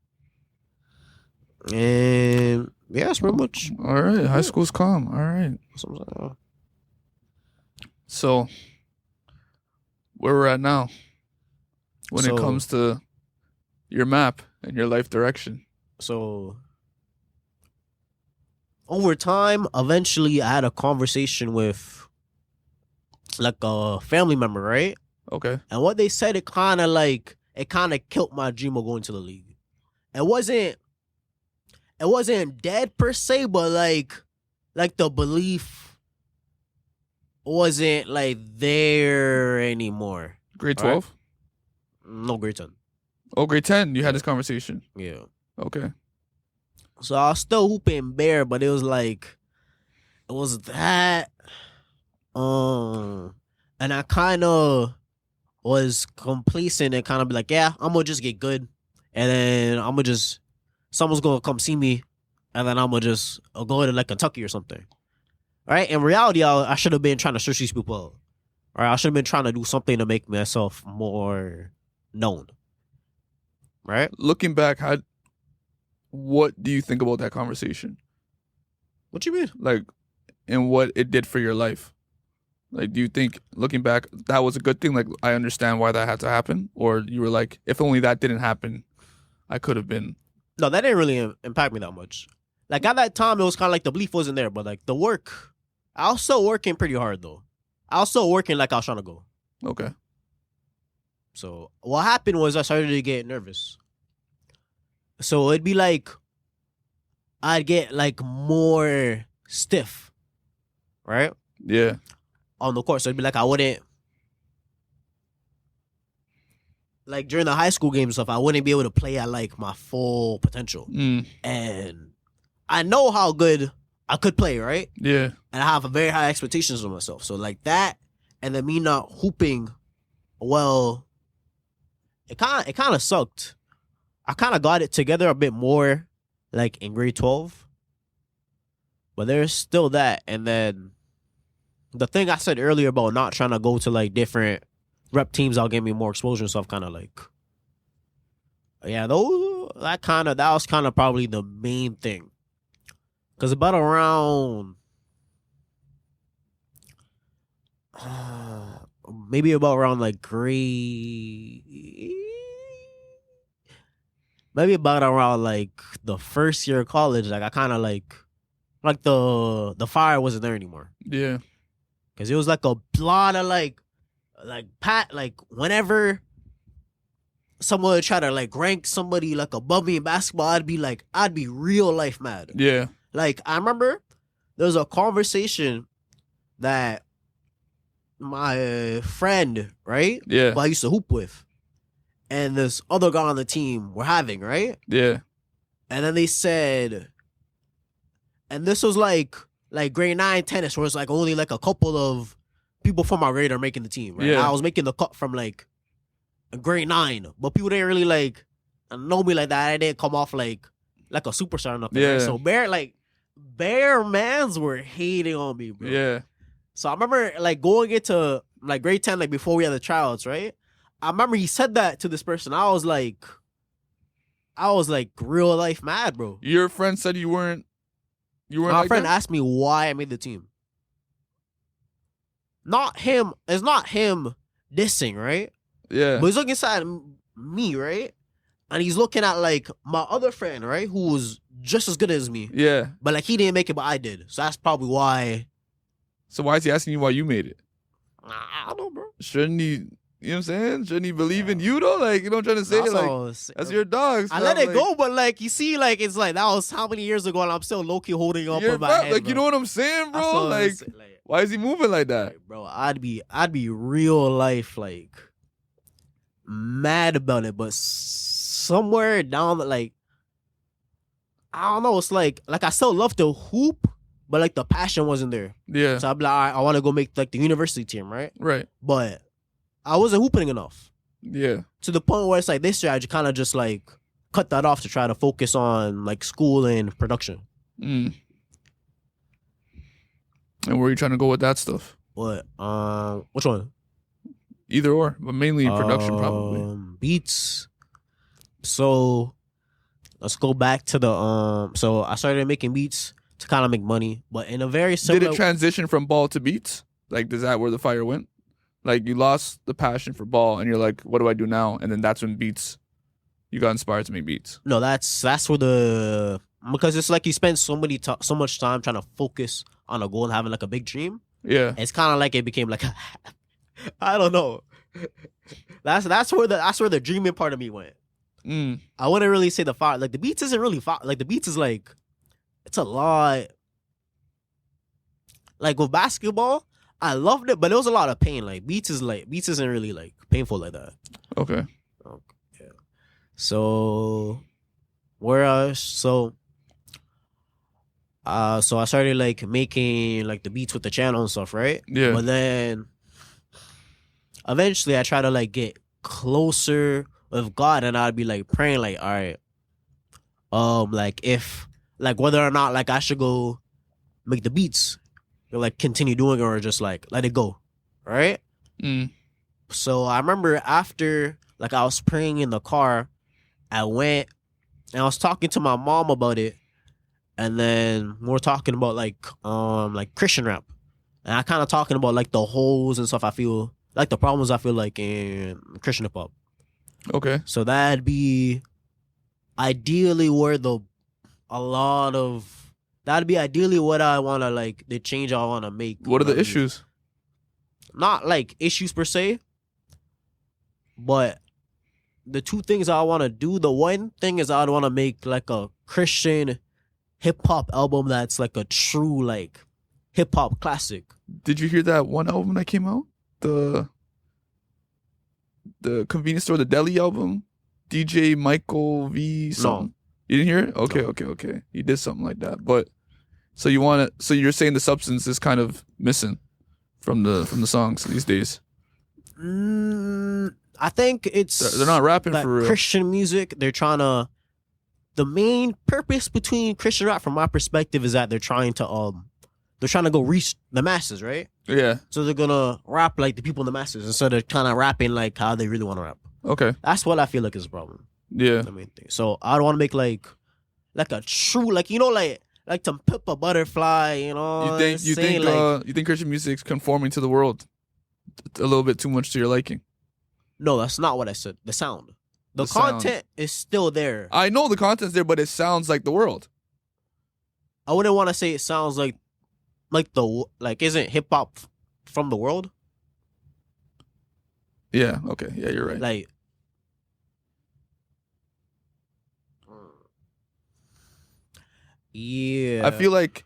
And yeah, that's pretty much. All right. High school's calm. All right. So where we're at now when it comes to your map and your life direction. So over time, eventually I had a conversation with like a family member, right? Okay. And what they said, it kind of killed my dream of going to the league. It wasn't dead per se, but like the belief wasn't like there anymore. Grade 12? No, grade 10. Oh, grade 10. You had this conversation. Yeah. Okay. So I was still hooping bare, but it was like, it was that. And I kind of was complacent and kind of be like, yeah, I'm going to just get good. And then I'm going to just, someone's going to come see me. And then I'm going to just go to like Kentucky or something. Right? In reality, I should have been trying to search these people out. Right? I should have been trying to do something to make myself more known. Right? Looking back, what do you think about that conversation? What you mean? Like, and what it did for your life? Like, do you think, looking back, that was a good thing? Like, I understand why that had to happen? Or you were like, if only that didn't happen, I could have been. No, that didn't really impact me that much. Like, at that time, it was kind of like the belief wasn't there. But, like, the work, I was still working pretty hard, though. I was still working like I was trying to go. Okay. So, what happened was I started to get nervous. So, it'd be like, I'd get, like, more stiff. Right? Yeah. On the court. So, it'd be like I wouldn't, like, during the high school games and stuff, I wouldn't be able to play at, like, my full potential. And I know how good I could play, right? Yeah. And I have a very high expectations of myself. So, like, that, and then me not hooping well, it kind of sucked. I kind of got it together a bit more, like, in grade 12. But there's still that. And then the thing I said earlier about not trying to go to, like, different rep teams that'll give me more exposure and stuff, kind of like, yeah, that was kind of probably the main thing. Because about around, maybe about around like maybe about around like the first year of college, like I kind of like the fire wasn't there anymore. Yeah. Because it was like a lot of like whenever someone would try to like rank somebody like above me in basketball, I'd be real life mad. Yeah. Like, I remember there was a conversation that my friend, right? Yeah. Who I used to hoop with, and this other guy on the team were having, right? Yeah. And then they said, And this was like grade 9 tennis, where it's like only like a couple of people from my grade are making the team. Right? Yeah. I was making the cut from like grade 9, but people didn't really like know me like that. I didn't come off like a superstar or nothing. Yeah. Right? So bare mans were hating on me, bro. Yeah. So I remember like going into like grade 10, like before we had the tryouts, right? I remember he said that to this person. I was like real life mad, bro. Your friend said you weren't. My like friend that? asked me why I made the team. Not him. It's not him dissing, right? Yeah. But he's looking inside me, right? And he's looking at like my other friend, right, who was just as good as me, Yeah. but like he didn't make it, but I did. So that's probably why. So why is he asking you why you made it? I don't know, bro. Shouldn't he? You know what I'm saying? Shouldn't he believe in you though? Like, you know what I'm trying to say? That's Like, all I was- that's your dogs. I fam. let it Like, go, but like you see, like it's like that was how many years ago, and I'm still low key holding up you're in my fam, head. like, you know what I'm saying, That's bro? all I Like, was saying, why is he moving like that? like, bro, I'd be real life like mad about it, but somewhere down the like, I don't know. It's like I still love to hoop, but like the passion wasn't there. Yeah. So I'm like, all right, I want to go make like the university team, right? Right. But I wasn't hooping enough Yeah. to the point where it's like this year I just kind of just like cut that off to try to focus on like school and production. Mm. And where are you trying to go with that stuff? But which one? Either or, but mainly production, probably. Beats. So let's go back to the so I started making beats to kind of make money, but in a very similar. Did it transition from ball to beats? Like, is that where the fire went? Like, you lost the passion for ball, and you're like, what do I do now? And then that's when beats, you got inspired to make beats. No, that's where the, because it's like you spend so much time trying to focus on a goal and having like a big dream. Yeah. It's kind of like it became like I don't know. That's where the dreaming part of me went. Mm. I wouldn't really say the fire. Like the beats isn't really fire. Like the beats is like, it's a lot. Like with basketball, I loved it, but there was a lot of pain. Like beats isn't really like painful like that. Okay. Yeah. So so I started like making like the beats with the channel and stuff, right? Yeah. But then eventually I try to like get closer with God, and I'd be like praying like, all right, like if like whether or not like I should go make the beats or like continue doing it or just like let it go. Right? Mm. So I remember after like I was praying in the car, I went and I was talking to my mom about it, and then we were talking about like Christian rap, and I kind of talking about like the holes and stuff. I feel like the problems I feel like in Christian hip hop. Okay. So that'd be ideally where that'd be ideally what I want to like the change I want to make. What are the issues? Not like issues per se, but the two things I want to do. The one thing is I'd want to make like a Christian hip hop album that's like a true like hip hop classic. Did you hear that one album that came out? The convenience store, the deli album? DJ Michael V something. No. You didn't hear it? Okay, No. okay. He did something like that. But so you're saying the substance is kind of missing from the songs these days. I think it's They're not rapping that for real. Christian music. They're trying to. The main purpose between Christian rap, from my perspective, is that they're trying to go reach the masses, right? Yeah. So they're gonna rap like the people in the masses instead of kind of rapping like how they really want to rap. Okay. That's what I feel like is a problem. Yeah. The main thing. So I want to make like a true like like to pimp a butterfly, You think like, you think Christian music's conforming to the world a little bit too much to your liking? no, that's not what I said. The sound, the sound. content is still there. I know the content's there, but it sounds like the world. I wouldn't want to say it sounds like isn't hip hop from the world? Yeah. Okay. Yeah, you're right. Like, yeah. I feel like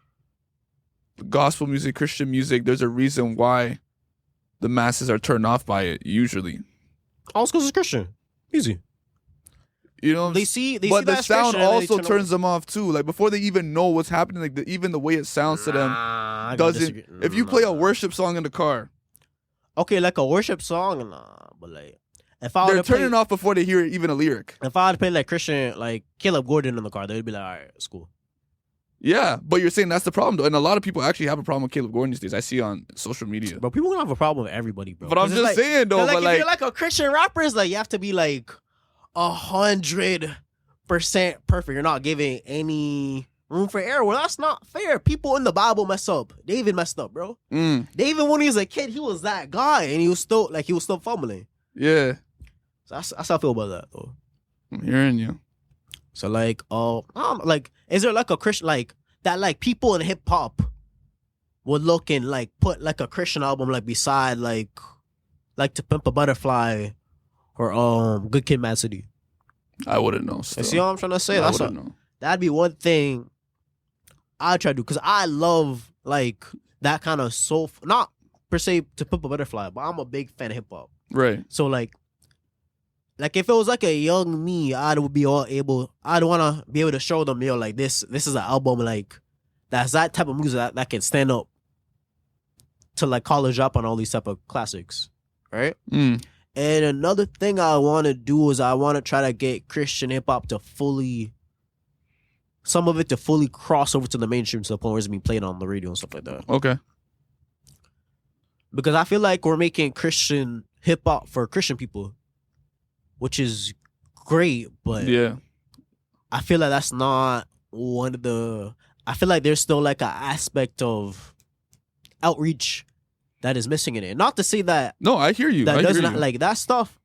gospel music, Christian music, there's a reason why the masses are turned off by it usually. all because it's Christian. Easy. You know, They see but that the sound restriction and they also turn turns them off too. Like before they even know what's happening, like even the way it sounds to them I gotta doesn't. disagree. If you play a worship song in the car, Okay, like a worship song, but like if I they're were to turning play, off before they hear even a lyric. if I had to play like Christian, like Caleb Gordon in the car, they'd be like, all right, it's cool. Yeah, but you're saying that's the problem, though, and a lot of people actually have a problem with Caleb Gordon these days. I see on social media. Bro, people don't have a problem with everybody, bro. But I'm 'Cause it's just like, saying though, like, but if like, you're like a Christian rapper, it's like you have to be like 100% perfect. You're not giving any room for error. Well, that's not fair. People in the Bible mess up. David messed up, bro. David, when he was a kid, he was that guy, and he was still fumbling. yeah, So that's how I feel about that, though. I'm hearing you. So like, I don't know, like, is there like a Christian like that? Like people in hip hop would look and like put like a Christian album like beside like To Pimp a Butterfly or Good Kid, Mad City. I wouldn't know. You Still. see what I'm trying to say? I wouldn't know. That'd be one thing I try to do, because I love like that kind of soul. Not per se To Pimp a Butterfly, but I'm a big fan of hip hop. Right. So like if it was like a young me, I'd want to be able to show them, yo, like this is an album like that's that type of music that can stand up to like college up on all these type of classics, right? And another thing I want to do is I want to try to get Christian hip hop to fully cross over to the mainstream to the point where it's being played on the radio and stuff like that. Okay. Because I feel like we're making Christian hip hop for Christian people, which is great, but Yeah. I feel like that's not one of the. I feel like there's still like an aspect of outreach that is missing in it. Not to say that No, I hear you. that I doesn't hear you. like that stuff.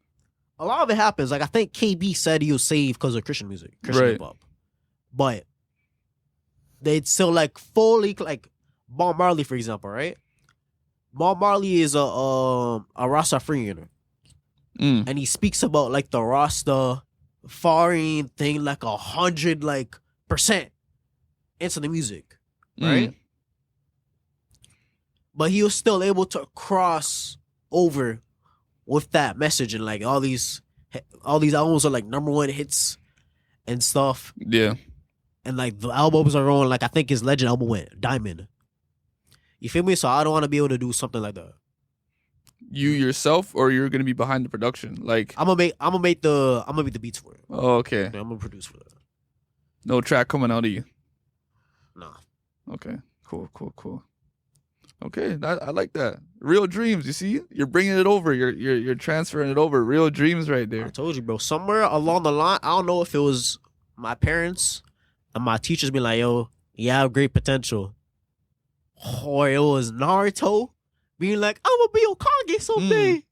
A lot of it happens. Like I think KB said he was saved because of Christian music, Christian Right. hip hop, but they'd still like fully like Bob Marley, for example, right? Bob Marley is a Rastafarian, and he speaks about like the Rasta foreign thing like 100% into the music, right? But he was still able to cross over with that message, and like all these albums are like #1 hits and stuff, Yeah. and like the albums are on like I think his Legend album went diamond. You feel me? So I don't want to be able to do something like that. You yourself, or you're gonna be behind the production? Like, I'm gonna make the beats for it. oh, okay. I'm gonna produce for that. No track coming out of you. Nah. Okay. Cool. Okay, I like that. Real dreams. You see, you're bringing it over. You're transferring it over. Real dreams, right I there. told you, bro. Somewhere along the line, I don't know if it was my parents and my teachers being like, "Yo, you have great potential," or it was Naruto being like, "I'm gonna be Okage someday."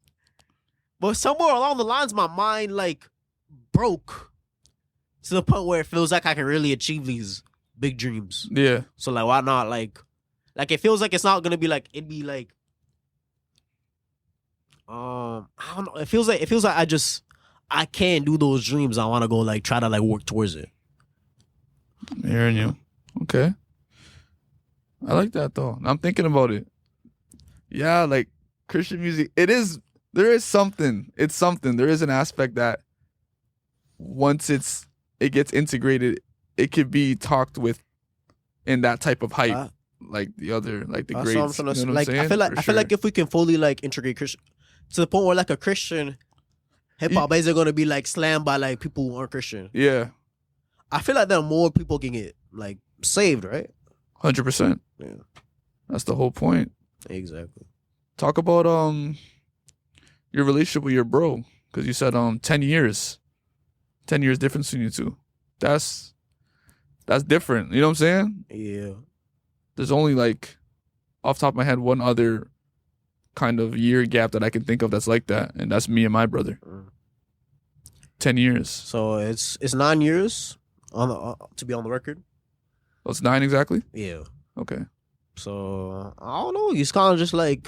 But somewhere along the lines, my mind like broke to the point where it feels like I can really achieve these big dreams. Yeah. So like, why not like it feels like it's not gonna be like it'd be like I don't know. It feels like I can't do those dreams. I want to go like try to like work towards it. I'm hearing you. Okay. I like that though. I'm thinking about it. Yeah, like Christian music. There is something. It's something. There is an aspect that once it gets integrated, it could be talked with in that type of hype. Like the other, like the That's greats. what I'm trying to You say. know what Like I'm I saying? feel like For I feel like sure. if we can fully like integrate Christian to the point where like a Christian hip hop isn't gonna be like slammed by like people who aren't Christian. Yeah, I feel like then more people can get like saved, right? 100%. Yeah, That's the whole point. exactly. Talk about your relationship with your bro, because you said 10 years difference between you two. That's different. You know what I'm saying? Yeah. There's only like off the top of my head one other kind of year gap that I can think of that's like that, and that's me and my brother. 10 years. So it's 9 years on the to be on the record. Oh, it's 9 exactly? Yeah. Okay. So I don't know. He's kind of just like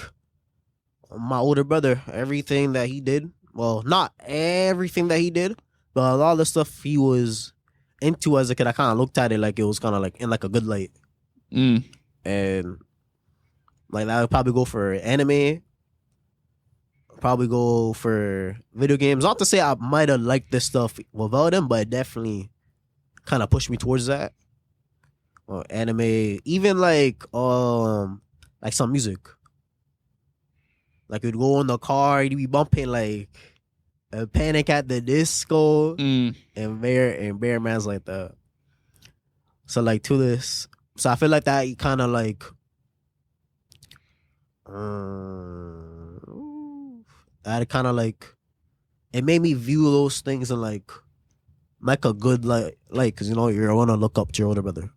my older brother. Everything that he did, well, not everything that he did, but a lot of the stuff he was into as a kid, I kind of looked at it like it was kind of like in like a good light, and like that would probably go for anime, probably go for video games. Not to say I might have liked this stuff without him, but it definitely kind of pushed me towards that. Or anime, even like some music. Like you'd go in the car, you'd be bumping like a Panic at the Disco and Bear Man's like that. So like to this, so I feel like that kind of like that kind of like it made me view those things in like a good like because you know you're gonna look up to your older brother.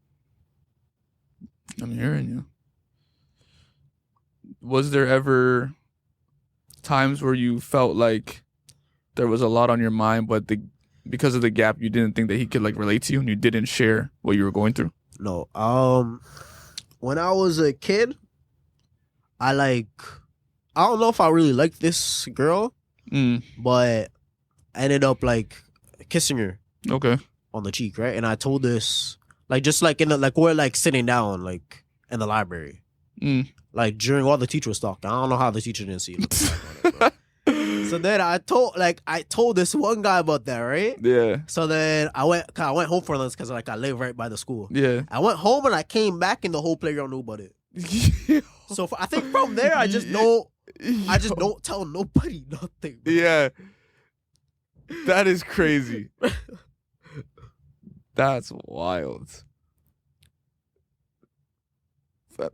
I'm hearing you. Was there ever times where you felt like there was a lot on your mind, but because of the gap, you didn't think that he could like relate to you, and you didn't share what you were going through? No. When I was a kid, I don't know if I really liked this girl, but I ended up like kissing her. Okay. On the cheek, right? And I told this like just like in the like we're like sitting down like in the library. Like during while the teacher was talking. I don't know how the teacher didn't see it. So then I told this one guy about that, right? Yeah. So then I went home for lunch because like I live right by the school. Yeah. I went home and I came back and the whole playground knew about it. So I think from there I just don't tell nobody nothing. Bro. Yeah. That is crazy. That's wild.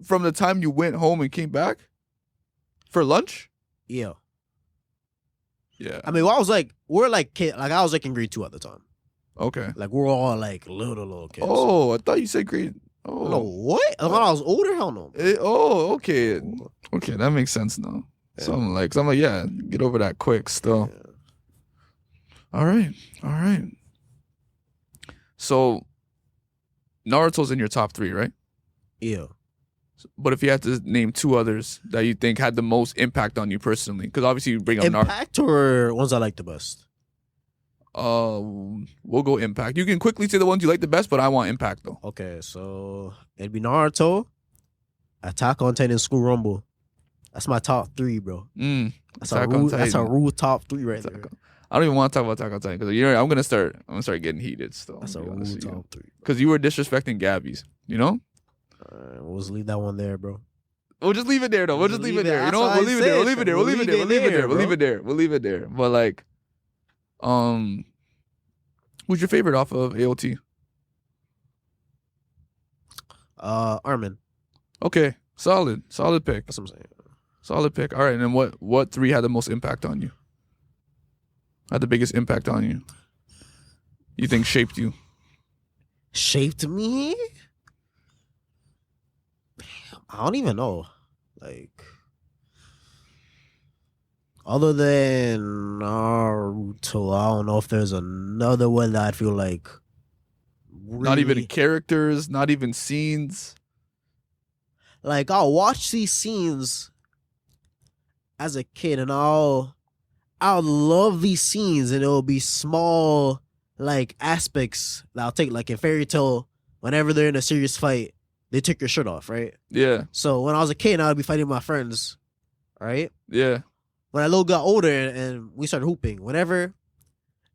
From the time you went home and came back for lunch? Yeah. Yeah. I mean, we're like kid, like I was like in grade 2 at the time. Okay. Like we're all like little kids. Oh, I thought you said grade. Oh. No, what? When I was older, hell no. Okay. Okay, that makes sense now. Yeah. So I'm like, yeah, get over that quick still. Yeah. All right. So Naruto's in your top 3, right? Yeah. But if you had to name 2 others that you think had the most impact on you personally, because obviously you bring up Impact or ones I like the best? We'll go Impact. You can quickly say the ones you like the best, but I want Impact though. Okay, so it'd be Naruto, Attack on Titan, and School Rumble. That's my top 3, bro. That's a rule top 3 right there. I don't even want to talk about Attack on Titan because I'm gonna start getting heated still. That's a rule top 3. Because you were disrespecting Gabby's, you know? We'll just leave that one there, bro. We'll just leave it there, though. We'll just leave it there. You know what? We'll leave it there. But like, who's your favorite off of ALT? Armin. Okay, solid pick. That's what I'm saying. Solid pick. All right, and then what 3 had the most impact on you? Had the biggest impact on you? You think shaped you? Shaped me? I don't even know. Like, other than Naruto, I don't know if there's another one that I feel like really... Not even characters, not even scenes. Like, I'll watch these scenes as a kid and I'll love these scenes and it'll be small like aspects that I'll take, like in Fairy Tail, whenever they're in a serious fight, they take your shirt off, right? Yeah. So when I was a kid, I would be fighting with my friends, right? Yeah. When I got older and we started hooping, whenever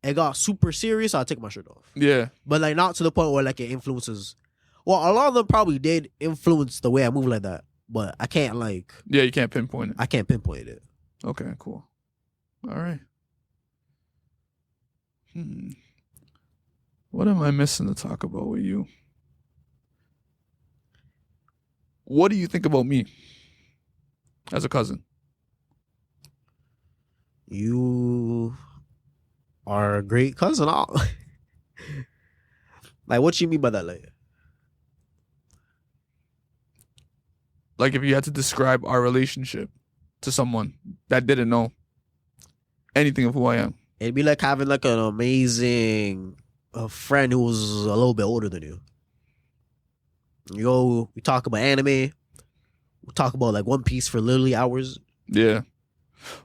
it got super serious, I'll take my shirt off. Yeah. But like not to the point where like it influences. Well, a lot of them probably did influence the way I move like that, but I can't like. Yeah, you can't pinpoint it. I can't pinpoint it. Okay, cool. All right. What am I missing to talk about with you? What do you think about me as a cousin? You are a great cousin. Like, what you mean by that? Like, if you had to describe our relationship to someone that didn't know anything of who I am. It'd be like having like an amazing friend who was a little bit older than you. We talk about anime. We talk about like One Piece for literally hours. Yeah.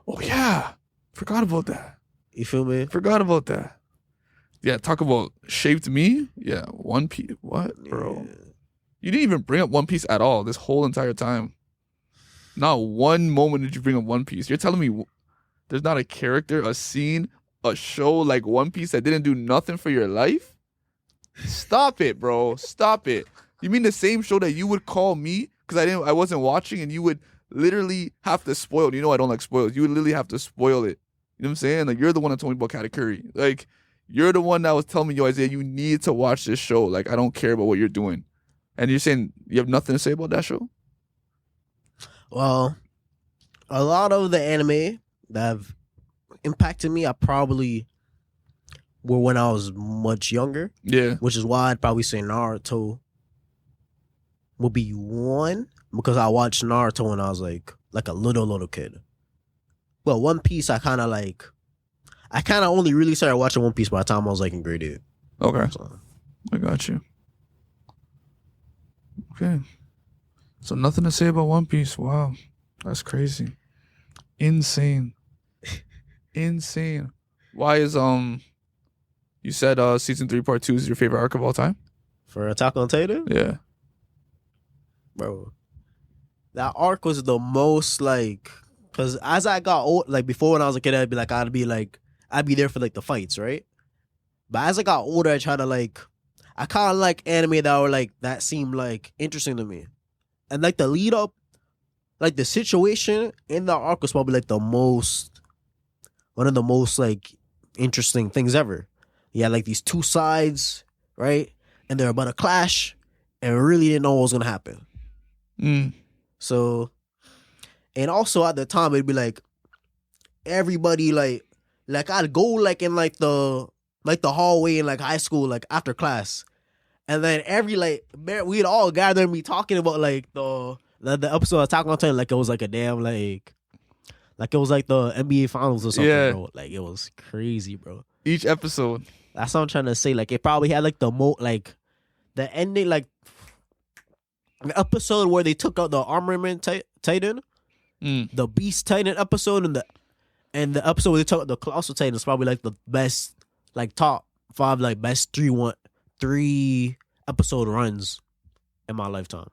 Oh yeah. Forgot about that. You feel me? Forgot about that. Yeah, talk about shaped me. Yeah, One Piece. What, bro? Yeah. You didn't even bring up One Piece at all this whole entire time. Not one moment did you bring up One Piece. You're telling me there's not a character, a scene, a show like One Piece that didn't do nothing for your life? Stop it, bro. Stop it. You mean the same show that you would call me because I wasn't watching, and you would literally have to spoil it? You know I don't like spoilers. You would literally have to spoil it. You know what I'm saying? Like, you're the one that told me about Katakuri. Like, you're the one that was telling me, yo, Isaiah, you need to watch this show. Like, I don't care about what you're doing. And you're saying you have nothing to say about that show? Well, a lot of the anime that have impacted me, I probably were when I was much younger. Yeah. Which is why I'd probably say Naruto would be one, because I watched Naruto when I was like a little kid. Well, One Piece, I kind of only really started watching One Piece by the time I was like in grade 8. Okay. So. I got you. Okay. So nothing to say about One Piece. Wow. That's crazy. Insane. Insane. Why is you said season 3 part 2 is your favorite arc of all time? For Attack on Titan? Yeah. Bro. That arc was the most like, because as I got old, like before when I was a kid, I'd be there for like the fights, right? But as I got older, I kind of like anime that were like, that seemed like interesting to me. And like the lead up, like the situation in the arc was probably like one of the most like interesting things ever. You had like these two sides, right? And they're about to clash, and really didn't know what was gonna happen. So, and also at the time it'd be like everybody like I'd go like in like the hallway in like high school, like after class, and then we'd all gather and be talking about like the episode of Attack on Titan like it was like a damn like it was like the NBA Finals or something, bro. Like it was crazy, bro. Each episode. That's what I'm trying to say. Like it probably had like the ending, like the episode where they took out the Armament Titan, the Beast Titan episode, and the episode where they took out the Colossal Titan is probably like the best, like top 5 like best 3 episode runs in my lifetime.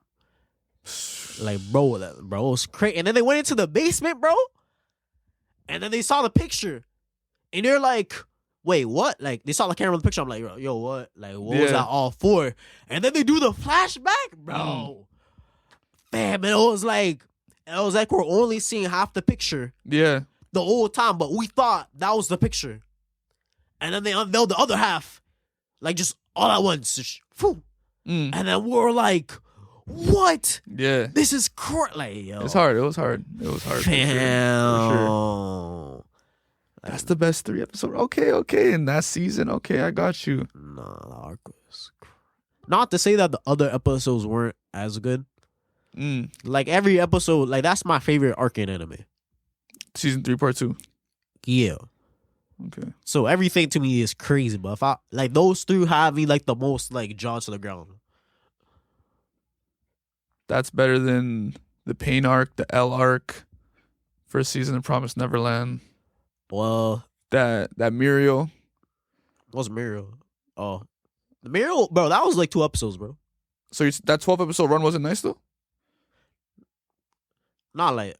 Like bro, it was crazy. And then they went into the basement, bro, and then they saw the picture, and they're like, wait, what? Like, they saw the camera in the picture. I'm like, yo, what? Like, what was that all for? And then they do the flashback, bro. Fam, it was like we're only seeing half the picture. Yeah. The whole time, but we thought that was the picture. And then they unveiled the other half, like just all at once. Just, and then we were like, what? Yeah. This is like, yo. It's hard. It was hard. Fam. For sure. That's the best 3 episode. Okay. In that season, okay, I got you. Nah, the arc was not to say that the other episodes weren't as good. Like every episode, like that's my favorite arc in anime. Season 3 part 2. Yeah. Okay. So everything to me is crazy, but if I like those 3 have me like the most like jaw to the ground. That's better than the Pain arc, the L arc, first season of Promised Neverland. Well, that Muriel. What's Muriel? Oh, the Muriel, bro. That was like 2 episodes, bro. So that 12 episode run wasn't nice though. Not like.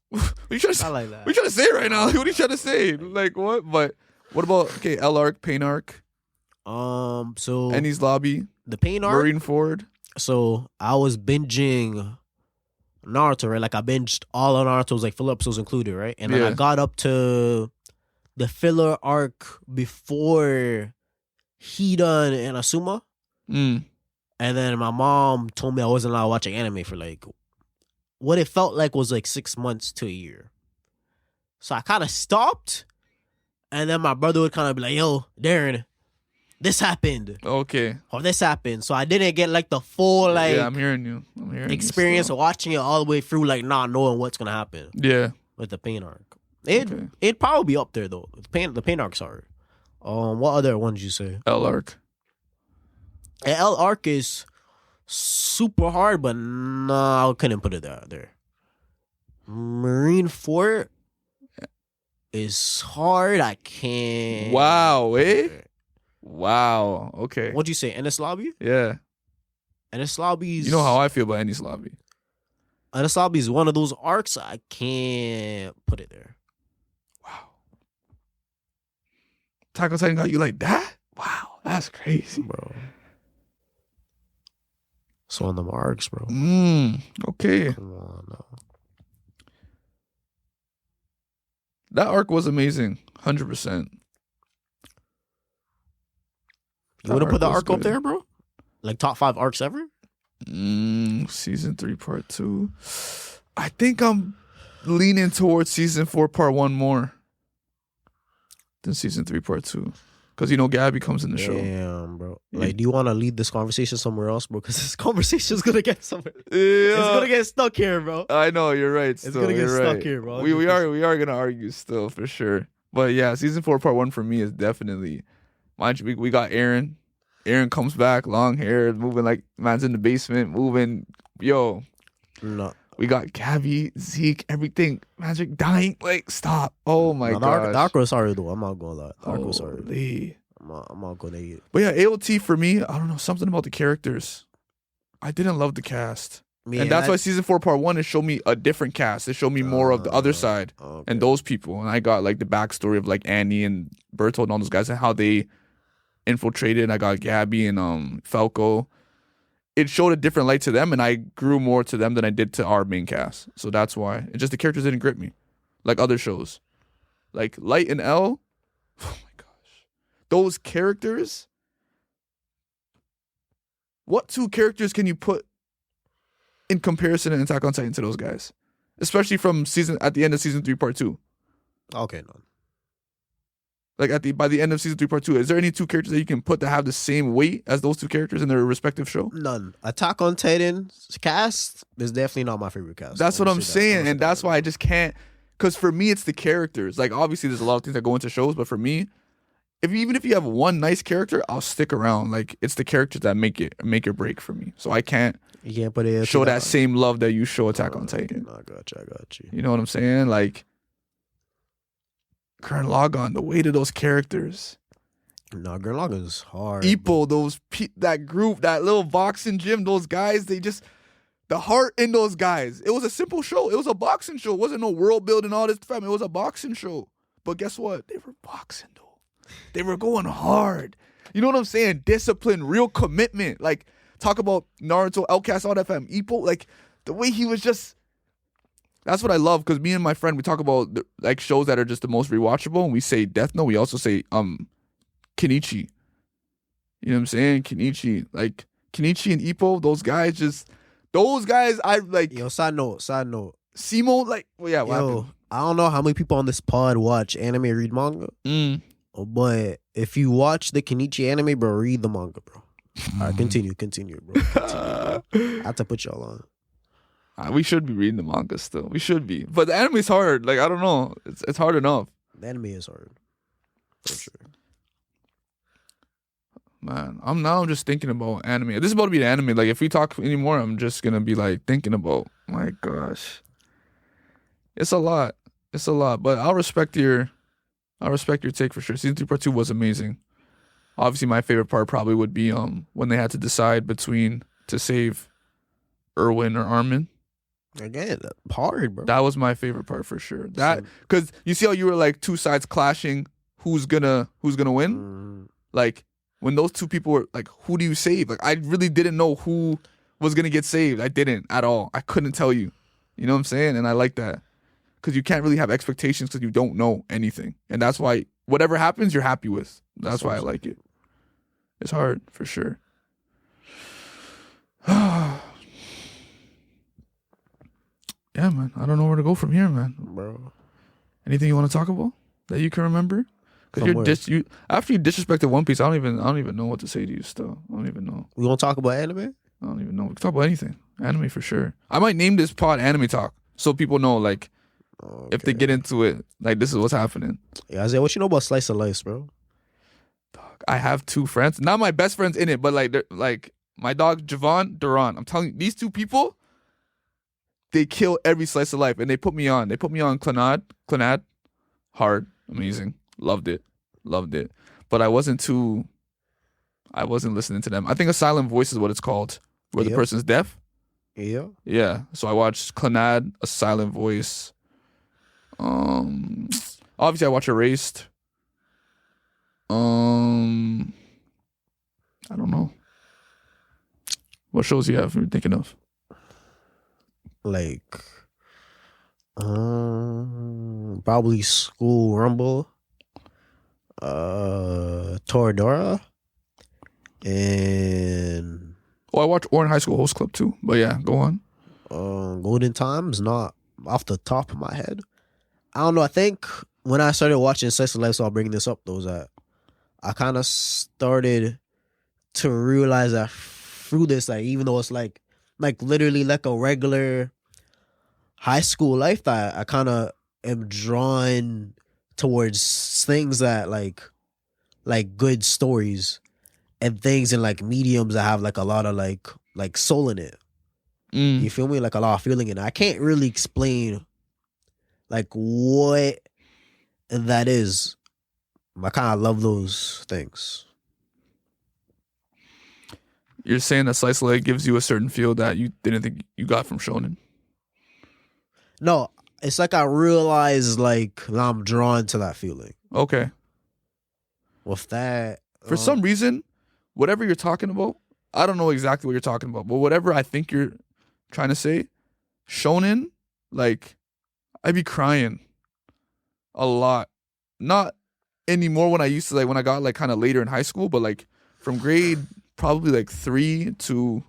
What are you trying to say? Not like that. What are you trying to say right now? What are you trying to say? Like what? But what about L arc, Pain arc? So Enies Lobby, the Pain arc, Marine Ford. So I was binging Naruto, right? Like I binged all of Naruto's, like filler episodes included, right? And then I got up to the filler arc before Hida and Asuma. And then my mom told me I wasn't allowed watching anime for like what it felt like was like 6 months to a year. So I kind of stopped, and then my brother would kind of be like, "Yo, Darren, this happened." Okay. Or this happened. So I didn't get like the full like I'm hearing you. experience of watching it all the way through, like not knowing what's gonna happen. Yeah. With the Pain arc. It'd probably be up there though. The Pain arc's hard. What other ones you say? L arc. L arc is super hard, but no, I couldn't put it there. Marine Fort is hard. I can't. Wow, Wow. Okay. What'd you say? Enies Lobby? Yeah. Enies Lobby's. You know how I feel about Enies Lobby. Enies Lobby is one of those arcs I can't put it there. Attack on Titan got you like that? Wow, that's crazy. bro. So on the marks, bro. Okay. Come on, no. That arc was amazing. 100%. You would have put the was arc up good. there, bro? Like top 5 arcs ever? Season 3, part 2. I think I'm leaning towards season 4, part 1 more than season 3, part 2. Because, you know, Gabby comes in the show. Damn, bro. Like, do you want to lead this conversation somewhere else, bro? Because this conversation's going to get somewhere. Yeah. It's going to get stuck here, bro. I know, you're right. Still. It's going to get You're stuck right. here, bro. We are going to argue still, for sure. But yeah, season 4, part 1 for me is definitely... Mind you, we got Aaron. Aaron comes back, long hair, moving like man's in the basement, moving. Yo. No. We got Gabby, Zeke, everything. Magic dying. Like, stop. Oh my god. The arc was sorry, though. I'm not going to lie. The arc was sorry. Holy. I'm not going to eat it. But yeah, ALT for me, I don't know, something about the characters. I didn't love the cast. And that's why season 4, part 1, it showed me a different cast. It showed me more of the other side and those people. And I got like the backstory of like Annie and Bertold and all those guys and how they infiltrated. I got Gabby and Falco. It showed a different light to them, and I grew more to them than I did to our main cast. So that's why. It's just the characters didn't grip me like other shows. Like Light and L. Oh my gosh. Those characters. What 2 characters can you put in comparison in Attack on Titan to those guys? Especially from at the end of season 3, part 2. Okay, no. Like by the end of season 3, part 2, is there any 2 characters that you can put that have the same weight as those 2 characters in their respective show? None. Attack on Titan cast is definitely not my favorite cast. That's what I'm saying, and that's why I just can't. Because for me, it's the characters. Like obviously, there's a lot of things that go into shows, but for me, even if you have one nice character, I'll stick around. Like it's the characters that make or break for me. So I can't. You can't put it show that same love that you show Attack on Titan. I got you. You know what I'm saying? Like Gurren Lagann, the weight of those characters. No, Gurren Lagann is hard. Ipo, that group, that little boxing gym, those guys, the heart in those guys. It was a simple show. It was a boxing show. It wasn't no world building, all this fam. It was a boxing show. But guess what? They were boxing though. They were going hard. You know what I'm saying? Discipline, real commitment. Like talk about Naruto, Outcast, all that fam. Ipo, like the way he was just. That's what I love because me and my friend we talk about like shows that are just the most rewatchable. And we say Death Note. We also say Kenichi. You know what I'm saying? Kenichi, like Kenichi and Ipo. Those guys. I like. Yo, side note. Simo, like, well, yeah. What happened? I don't know how many people on this pod watch anime or read manga. But if you watch the Kenichi anime, bro, read the manga, bro. All right, continue, bro. I have to put y'all on. We should be reading the manga still. We should be. But the anime's hard. Like, I don't know. It's hard enough. The anime is hard. For sure. Man, I'm just thinking about anime. This is about to be the anime. Like, if we talk anymore, I'm just going to be, like, thinking about, my gosh. It's a lot. But I'll respect your take for sure. Season 3, part 2 was amazing. Obviously, my favorite part probably would be when they had to decide between to save Erwin or Armin. Again, hard, bro. That was my favorite part for sure. That because you see how you were like 2 sides clashing. Who's gonna win? Like when those 2 people were like, who do you save? Like I really didn't know who was gonna get saved. I didn't at all. I couldn't tell you. You know what I'm saying? And I like that because you can't really have expectations because you don't know anything, and that's why whatever happens, you're happy with. That's why I like it. It's hard for sure. Yeah, man. I don't know where to go from here, man. Bro. Anything you want to talk about that you can remember? Because after you disrespected One Piece, I don't even know what to say to you. Still, I don't even know. We gonna talk about anime? I don't even know. We can talk about anything. Anime for sure. I might name this pod Anime Talk so people know, like, if they get into it, like this is what's happening. Yeah, Isaiah, what you know about Slice of Life, bro? Dog, I have 2 friends, not my best friends in it, but like they're like my dog Javon, Duran. I'm telling you, these 2 people. They kill every Slice of Life, and they put me on. They put me on Clannad. Hard. Amazing. Loved it. But I wasn't listening to them. I think A Silent Voice is what it's called, where the person's deaf. Yeah. Yeah. So I watched Clannad, A Silent Voice. Obviously I watch Erased. I don't know. What shows you have you're thinking of? Like, probably School Rumble, Toradora, and I watched Orange High School Host Club too. But yeah, go on. Golden Times. Not off the top of my head. I don't know. I think when I started watching Slice of Life, so I'll bring this up, though, is that I kind of started to realize that through this, like, even though it's like literally like a regular high school life, that I kind of am drawn towards things that like good stories and things in like mediums that have like a lot of like soul in it. You feel me? Like a lot of feeling in it. I can't really explain like what that is. I kind of love those things. You're saying that Slice of Life gives you a certain feel that you didn't think you got from Shonen? No, it's like I realize like I'm drawn to that feeling. Okay. With that, For some reason, whatever you're talking about, I don't know exactly what you're talking about, but whatever I think you're trying to say, Shonen, like, I'd be crying a lot. Not anymore when I used to, like, when I got, like, kind of later in high school, but, like, from grade probably, like, 3 to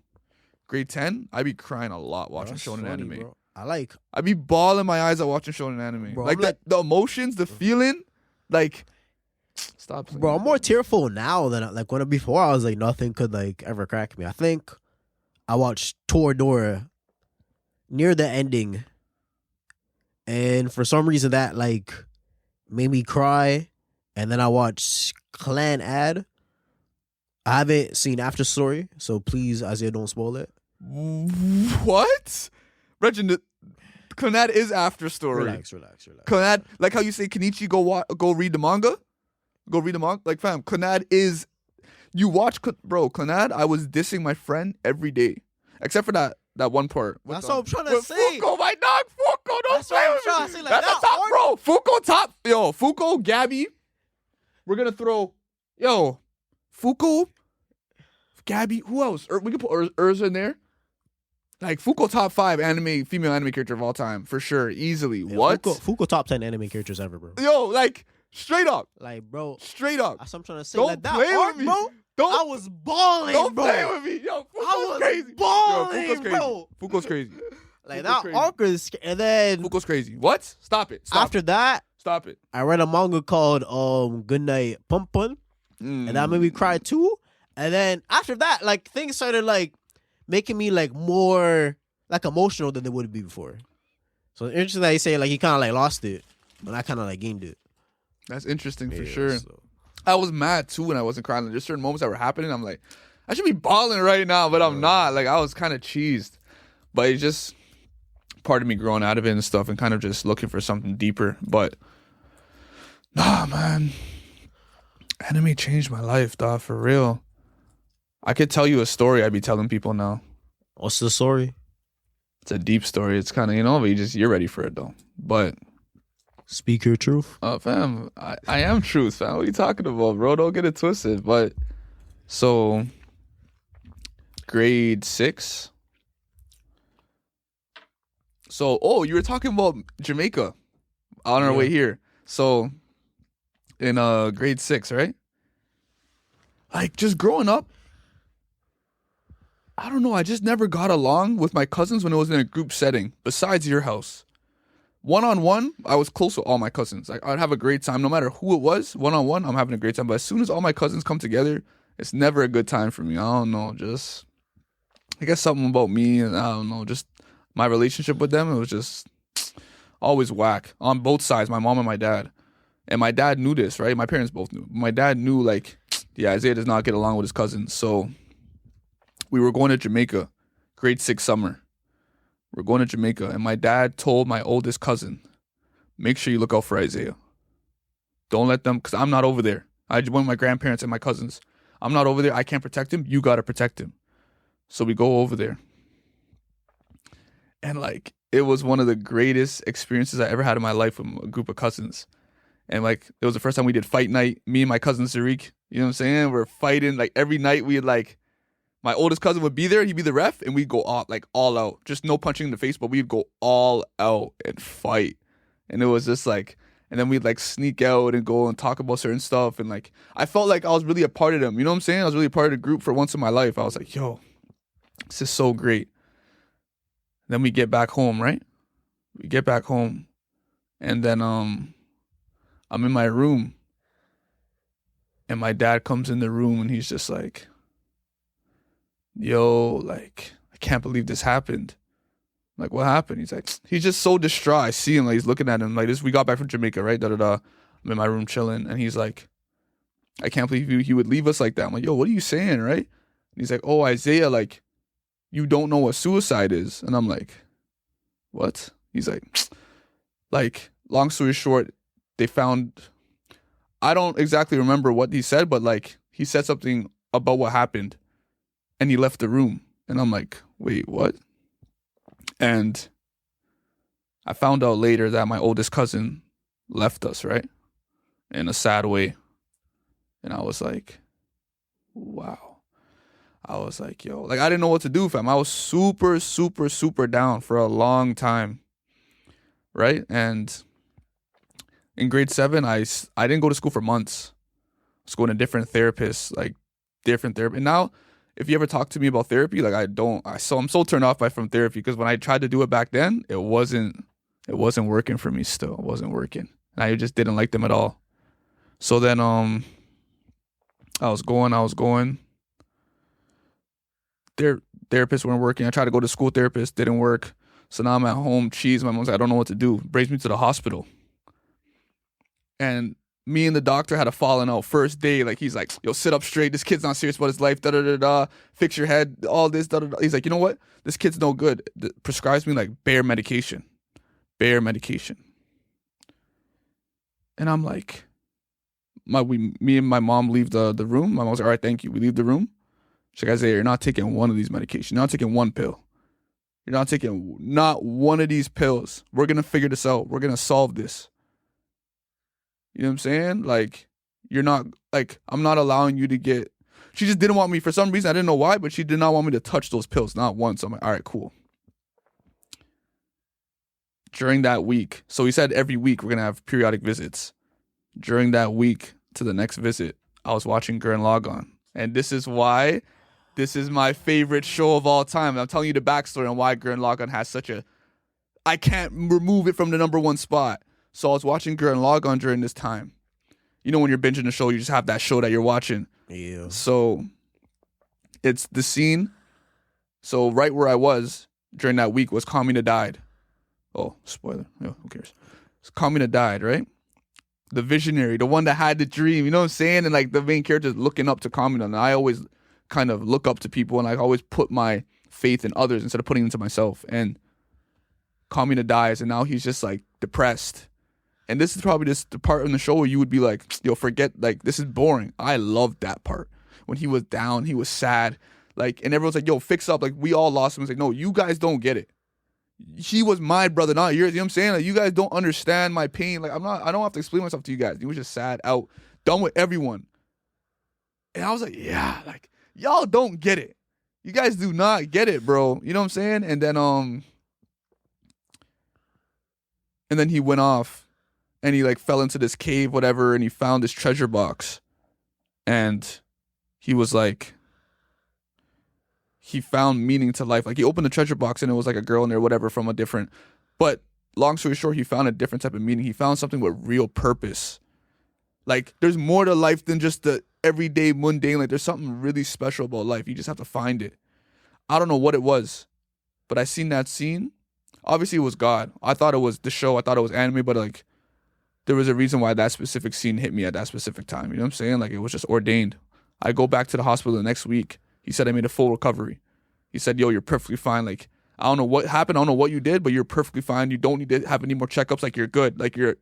grade 10, I'd be crying a lot watching Shonen anime. Bro. I'd be bawling my eyes out watching Shonen anime. Bro, like, the emotions, the feeling, like, stop. Bro, I'm more tearful now than like when before I was like nothing could like ever crack me. I think I watched Toradora near the ending, and for some reason that like made me cry. And then I watched Clan Ad. I haven't seen After Story, so please, Isaiah, don't spoil it. What? Reginald, Clan is After Story. Relax. Clan, like how you say Kenichi, go read the manga. Go read the manga. Like, fam, Clan is. You watch, bro, Clan. I was dissing my friend every day, except for that one part. That's what I'm trying to say. Fuko, my dog, Fuko, don't That's play what I'm with trying me. to say, like, That's that the top, bro. Fuko top, yo. Fuko, Gabby. We're gonna throw, yo, Fuko, Gabby. Who else? We could put Urza in there. Like, Fuko top 5 female anime character of all time for sure, easily. Yeah, what? Fuko top 10 anime characters ever, bro. Yo, like, straight up. Like, bro. Straight up. That's what I'm trying to say. Don't Like, that play arc, with me. bro. Don't, I was balling, don't bro. play with me. Yo, Fuko's I was crazy. balling, Yo, Fuko's crazy. bro. Fuko's crazy. Like, Fuko's that crazy. arc is... And then... Fuko's crazy. What? Stop it. After that, Stop it. I read a manga called Goodnight Pumpun. And that made me cry, too. And then, after that, like, things started, like, making me, like, more... like emotional than they would be before. So it's interesting that you say like he kind of like lost it, but I kind of like gained it. That's interesting for Yeah, sure. so. I was mad too when I wasn't crying. There's certain moments that were happening. I'm like, I should be balling right now, but I'm not. Like, I was kind of cheesed, but it's just part of me growing out of it and stuff, and kind of just looking for something deeper. But nah, man, anime changed my life, dog, for real. I could tell you a story I'd be telling people now. What's the story? It's a deep story. It's kind of, but you're ready for it though. But Speak your truth. fam, I am truth, fam. What are you talking about, bro? Don't get it twisted. But so grade 6. So, you were talking about Jamaica on our way here. So in grade 6, right? Like, just growing up, I don't know. I just never got along with my cousins when it was in a group setting, besides your house. One-on-one, I was close with all my cousins. Like, I'd have a great time. No matter who it was, one-on-one, I'm having a great time. But as soon as all my cousins come together, it's never a good time for me. I don't know. Just, I guess something about me, and I don't know. Just my relationship with them, it was just always whack. On both sides, my mom and my dad. And my dad knew this, right? My parents both knew. My dad knew, like, yeah, Isaiah does not get along with his cousins. So we were going to Jamaica, grade 6 summer. We're going to Jamaica, and my dad told my oldest cousin, make sure you look out for Isaiah. Don't let them, because I'm not over there. I just went with my grandparents and my cousins. I'm not over there. I can't protect him. You got to protect him. So we go over there. And, like, it was one of the greatest experiences I ever had in my life with a group of cousins. And like it was the first time we did fight night. Me and my cousin Sariq, you know what I'm saying? We're fighting like every night. We'd like my oldest cousin would be there. He'd be the ref, and we'd go all out. Just no punching in the face, but we'd go all out and fight. And it was just like, and then we'd like sneak out and go and talk about certain stuff. And like I felt like I was really a part of them. You know what I'm saying? I was really a part of the group for once in my life. I was like, yo, this is so great. Then we get back home, right? We get back home, and then I'm in my room, and my dad comes in the room, and he's just like, yo, like, I can't believe this happened. I'm like, what happened? He's like, he's just so distraught. I see him, like, he's looking at him like this. We got back from Jamaica, right? I'm in my room chilling, and he's like, I can't believe he would leave us like that. I'm like, yo, what are you saying, right? And he's like, oh, Isaiah, like, you don't know what suicide is. And I'm like, what? He's like, long story short, they found, I don't exactly remember what he said, but like, he said something about what happened, and he left the room. And I'm like, wait, what? And I found out later that my oldest cousin left us, right? In a sad way. And I was like, wow. I was like, yo, like I didn't know what to do, fam. I was super, super, super down for a long time, right? And in grade 7, I didn't go to school for months. I was going to different therapists, like different therapy. And now, if you ever talk to me about therapy, like I'm so turned off from therapy, because when I tried to do it back then, it wasn't working for me still. It wasn't working. And I just didn't like them at all. So then I was going. Their therapists weren't working. I tried to go to school therapist, didn't work. So now I'm at home, my mom's like, I don't know what to do. Brings me to the hospital. And me and the doctor had a falling out first day. Like, he's like, yo, sit up straight. This kid's not serious about his life. Da-da-da-da. Fix your head. All this, da-da-da. He's like, you know what? This kid's no good. Prescribes me like bare medication. And I'm like, me and my mom leave the room. My mom's like, all right, thank you. We leave the room. She's like, Isaiah, you're not taking one of these medications. You're not taking one pill. You're not taking not one of these pills. We're going to figure this out. We're going to solve this. You know what I'm saying? Like, you're not, like, I'm not allowing you to get, she just didn't want me, for some reason, I didn't know why, but she did not want me to touch those pills, not once. I'm like, all right, cool. During that week, so he said every week we're going to have periodic visits. During that week to the next visit, I was watching Gurren Lagann. And this is why this is my favorite show of all time. I'm telling you the backstory on why Gurren Lagann has such a, I can't remove it from the number one spot. So I was watching Gurren Lagann during this time. You know, when you're binging a show, you just have that show that you're watching. Yeah. So it's the scene. So right where I was during that week was Kamina died. Oh, spoiler. Oh, who cares? So Kamina died, right? The visionary, the one that had the dream, you know what I'm saying? And like the main character is looking up to Kamina. And I always kind of look up to people, and I always put my faith in others instead of putting it into myself. And Kamina dies, and now he's just like depressed. And this is probably the part in the show where you would be like, yo, forget, like, this is boring. I loved that part. When he was down, he was sad. Like, and everyone's like, yo, fix up. Like, we all lost him. It's like, no, you guys don't get it. He was my brother, not yours. You know what I'm saying? Like, you guys don't understand my pain. Like, I don't have to explain myself to you guys. He was just sad, out, done with everyone. And I was like, yeah, like, y'all don't get it. You guys do not get it, bro. You know what I'm saying? And then he went off. And he like fell into this cave, whatever, and he found this treasure box. And he was like, he found meaning to life. Like, he opened the treasure box and it was like a girl in there, whatever, from a different, but long story short, he found a different type of meaning. He found something with real purpose. Like, there's more to life than just the everyday mundane. Like, there's something really special about life. You just have to find it. I don't know what it was, but I seen that scene. Obviously, it was God. I thought it was the show. I thought it was anime, but like, there was a reason why that specific scene hit me at that specific time. You know what I'm saying? Like, it was just ordained. I go back to the hospital the next week. He said I made a full recovery. He said, yo, you're perfectly fine. Like, I don't know what happened. I don't know what you did, but you're perfectly fine. You don't need to have any more checkups. Like, you're good. Like, you're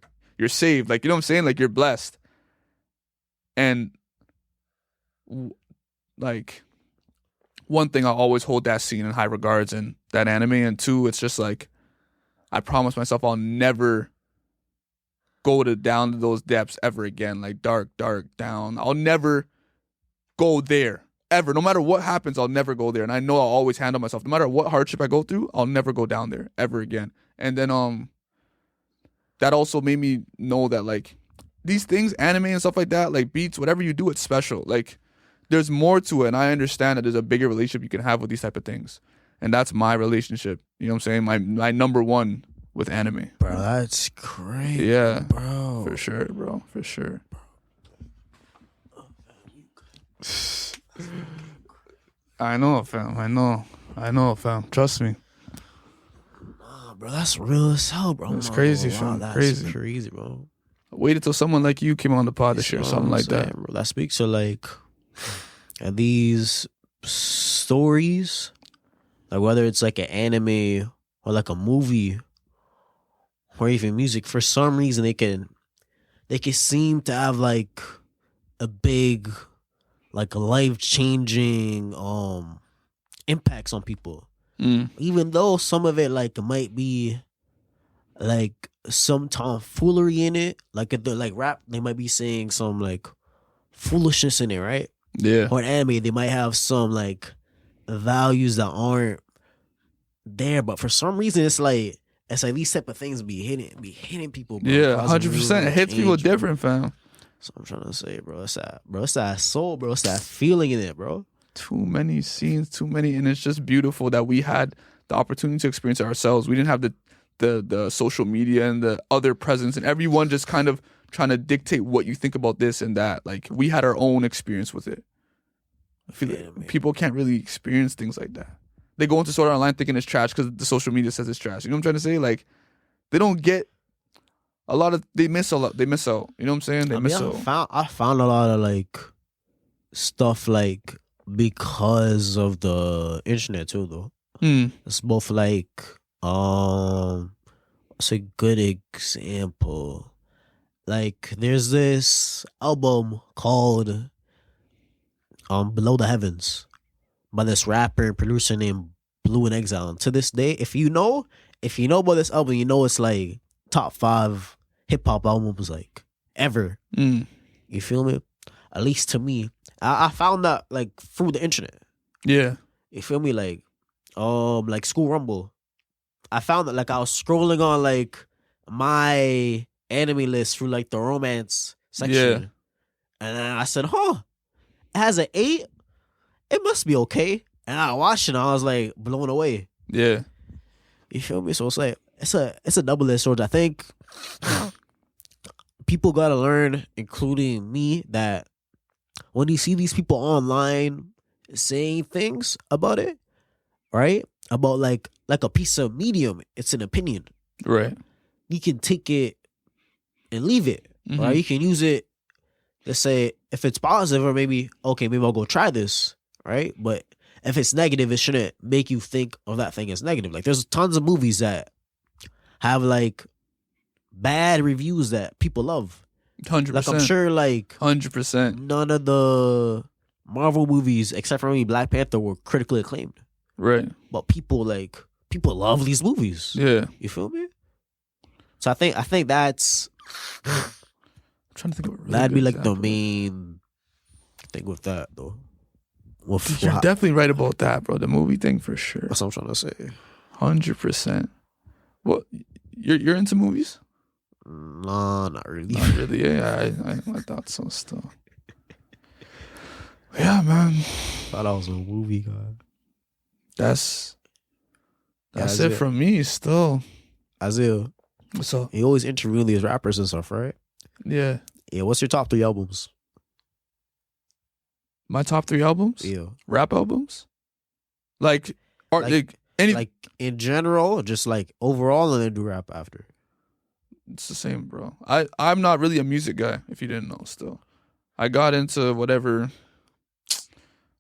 saved. Like, you know what I'm saying? Like, you're blessed. And, like, one thing, I always hold that scene in high regards in that anime. And two, it's just like, I promised myself I'll never go down to those depths ever again. Like dark, down. I'll never go there ever. No matter what happens, I'll never go there. And I know I'll always handle myself. No matter what hardship I go through, I'll never go down there ever again. And then that also made me know that like these things, anime and stuff like that, like beats, whatever you do, it's special. Like there's more to it, and I understand that there's a bigger relationship you can have with these type of things. And that's my relationship. You know what I'm saying? My number one with anime. Bro, that's great. Yeah. Bro. For sure, bro. For sure. I know, fam. I know, fam. Trust me. Nah, bro, that's real as hell, bro. It's crazy, fam. That's Crazy. bro. I waited till someone like you came on the pod to share something like that. Bro. That speaks to like these stories, like whether it's like an anime or like a movie or even music. For some reason, they can seem to have like a big, like life-changing impacts on people. Even though some of it like might be like some tomfoolery in it, like if they're like rap, they might be saying some like foolishness in it, right? Yeah. Or an anime, they might have some like values that aren't there, but for some reason it's like these type of things be hitting people, bro. Yeah, 100%. It hits people different, fam. So I'm trying to say, bro, it's that soul, bro. It's that feeling in it, bro. Too many scenes, and it's just beautiful that we had the opportunity to experience it ourselves. We didn't have the social media and the other presence and everyone just kind of trying to dictate what you think about this and that. Like we had our own experience with it. I feel like people can't really experience things like that. They go into Sword Art Online thinking it's trash because the social media says it's trash. You know what I'm trying to say? Like they don't get they miss a lot. They miss out. You know what I'm saying? They miss out. I found a lot of like stuff like because of the internet too, though. It's both like it's a good example. Like there's this album called Below the Heavens by this rapper and producer named Blue in Exile. And to this day, if you know about this album, you know it's like top 5 hip hop albums like ever. You feel me? At least to me, I found that like through the internet. Yeah. You feel me? Like School Rumble. I found that like I was scrolling on like my anime list through like the romance section. And then I said, it has an 8. It must be okay. And I watched it and I was like blown away. Yeah. You feel me? So it's like it's a double-edged sword. I think people gotta learn, including me, that when you see these people online saying things about it, right? About like a piece of medium, it's an opinion. Right. You can take it and leave it. Right? You can use it to say if it's positive or maybe I'll go try this. Right? But if it's negative, it shouldn't make you think of that thing as negative. Like there's tons of movies that have like bad reviews that people love. 100%. Like I'm sure like 100%. none of the Marvel movies except for maybe Black Panther were critically acclaimed. Right. But people love these movies. Yeah. You feel me? So I think that's I'm trying to think of a really that'd be good like example. the main thing with that though. You're definitely right about that, bro. The movie thing for sure. That's what I'm trying to say. 100%. Well, you're into movies? Nah, not really. Not really. Yeah, I thought so still. Yeah, man. Thought I was a movie guy. That's it from me still. Isaiah, What's up? you always interviewing these rappers and stuff, right? Yeah. Yeah, what's your top 3 albums? My top 3 albums? Yeah. Rap albums? Like any Like in general, or just like overall, and then do rap after. It's the same, bro. I'm not really a music guy, if you didn't know still. I got into whatever.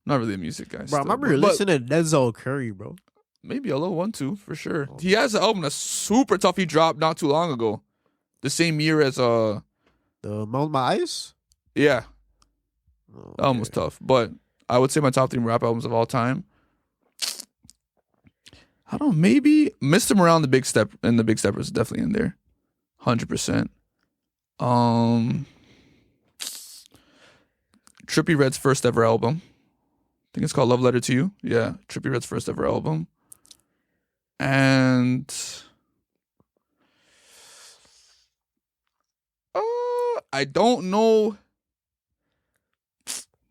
Not really a music guy. Bro, still, I remember listening to Denzel Curry, bro. Maybe a little 1-2 for sure. He has an album that's super tough. He dropped not too long ago, the same year as The Mount My Eyes? yeah, Oh, that album was tough. But I would say my top 3 rap albums of all time. I don't know, maybe Mr. Morale and the Big Step and the Big Steppers is definitely in there, 100%. Trippie Redd's first ever album. I think it's called Love Letter to You. Yeah, Trippie Redd's first ever album. And I don't know.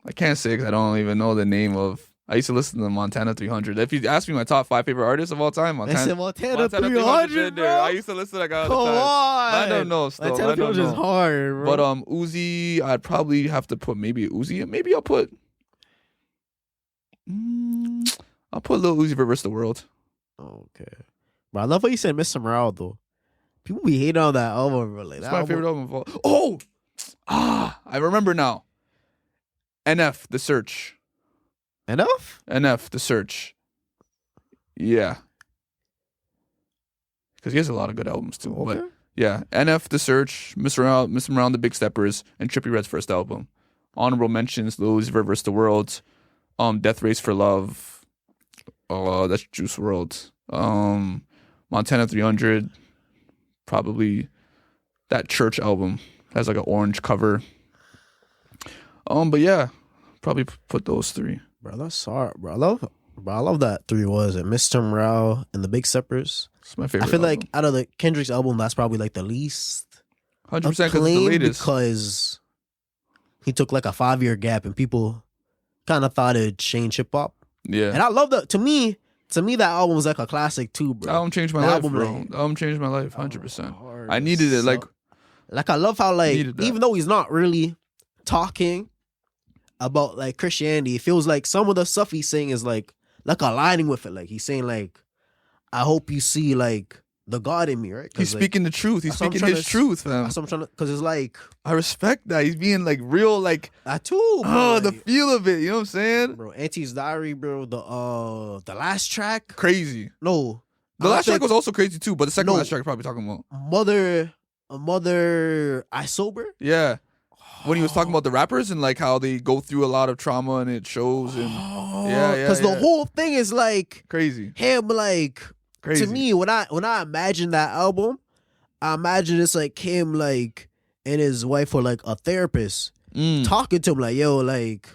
I can't say because I don't even know the name of. I used to listen to the Montana 300. If you ask me my top 5 favorite artists of all time, Montana 300, 300 bro. I used to listen to that guy all Come the time. on. I don't know. Still, Montana I don't 300 is know. hard, bro. But Uzi, I'd probably have to put maybe Uzi. Maybe I'll put. I'll put Lil Uzi versus the World. Okay. Bro, I love how you said Mr. Morale, though. People be hating on that album, bro. Like, It's my favorite album of all. Oh! I remember now. NF, The Search. Enough? NF, The Search. Yeah. Because he has a lot of good albums, too. Okay. But yeah, NF, The Search, Mr. Morale, The Big Steppers, and Trippie Redd's first album. Honorable mentions, Lil Uzi versus the World. Death Race for Love. That's Juice WRLD. Montana 300. Probably that Church album has like an orange cover. But yeah, probably put those 3. Bro, that's hard, bro. I love that 3 was it Mr. Morale and the Big Steppers. It's my favorite. I feel album. like out of the Kendrick's album, that's probably like the least 100% because it's the acclaimed latest. because he took like a 5-year gap and people kind of thought it'd change hip hop. Yeah. And I love that. To me, that album was like a classic too, bro. That album changed my That life, album, bro. like- That album changed my life, 100%. Hard I needed it. as Like, Like I love how like Needed that. even though he's not really talking about like Christianity, it feels like some of the stuff he's saying is like aligning with it. Like he's saying like, I hope you see like the God in me, right? 'Cause, he's like, speaking the truth. He's that's what I'm speaking trying his to- truth, fam. That's what I'm trying to, because it's like I respect that. He's being like real, like, that too, bro. the Like, feel of it. You know what I'm saying? bro, Auntie's Diary, bro. The last track, Crazy. no, The I last track think was also crazy too, but the second No. last track you're probably talking about. mother, I sober. Yeah. When he was talking about the rappers and like how they go through a lot of trauma and it shows and yeah, because the yeah. whole thing is like crazy. him like. Crazy. To me, when I imagine that album, I imagine it's like him like and his wife were like a therapist talking to him like, yo, like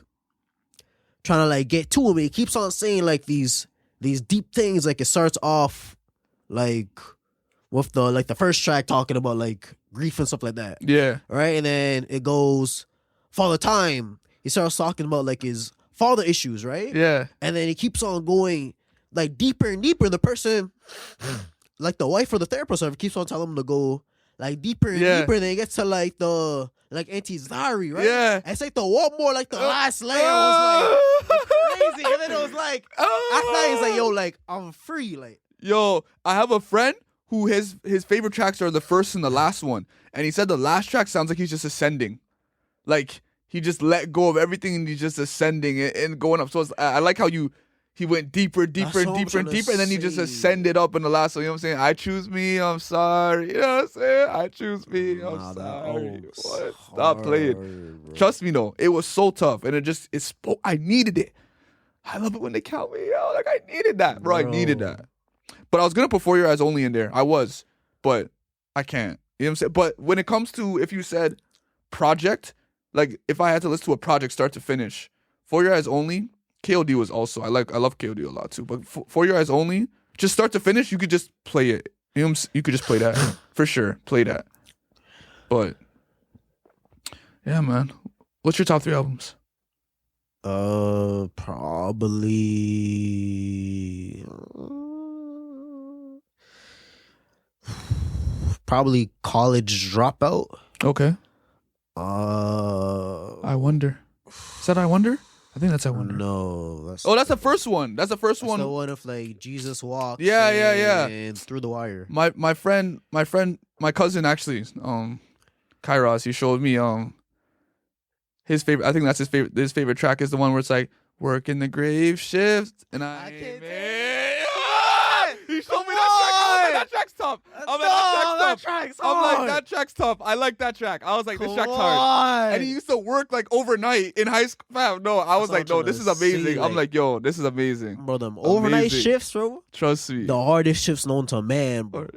trying to like get to him. And he keeps on saying like these deep things. Like it starts off like with the first track talking about like grief and stuff like that. Yeah. Right? And then it goes Father Time. He starts talking about like his father issues, right? Yeah. And then he keeps on going like deeper and deeper. The person, like the wife or the therapist, keeps on telling him to go like deeper and Yeah. deeper. And then it gets to like the like Auntie's Diary, right? Yeah. And it's like the one more, like the last layer was like crazy. And then it was like after that, he's like, yo, like I'm free, like. Yo, I have a friend who his favorite tracks are the first and the last one. And he said the last track sounds like he's just ascending. Like he just let go of everything and he's just ascending and going up. So I like how he went deeper, deeper, and what I'm deeper, and trying to deeper, and then he just say. ascended up in the last one. You know what I'm saying? I choose me, I'm sorry. You know what I'm saying? I choose me, I'm Nah, that sorry. album's What? Stop playing. hard, bro. Trust me, though. It was so tough, and it spoke. I needed it. I love it when they count me out. Like, I needed that, bro. I needed Bro. that. But I was going to put 4 Your Eyes Only in there. I was, but I can't. You know what I'm saying? But when it comes to, if you said project, like, if I had to listen to a project start to finish, 4 Your Eyes Only, KOD was also, I love KOD a lot too, but For Your Eyes Only, just start to finish, you could just play it. You know what I'm saying? You could just play that. For sure. Play that. But, yeah, man. What's your top 3 albums? Probably College Dropout. Okay. Uh, I Wonder. Is that I Wonder? I think that's I Wonder. no, that's Oh, that's the first one. That's the first that's one. the one of like Jesus walks. Yeah, yeah, yeah. And Through the Wire. My cousin actually, Kairos, he showed me his favorite. I think that's his favorite. His favorite track is the one where it's like working the grave shift, and I can't He showed me that track. I was like, that track's tough. I'm like, that that track's tough. track's I'm like, hard. that track's tough. I like that track. I was like, this Come track's hard. on. And he used to work like overnight in high school. Fam, no, I was That's like, what no, I'm this is trying to amazing. say, I'm like, yo, this is amazing. Bro, them overnight Amazing. shifts, bro. Trust me. The hardest shifts known to man, bro.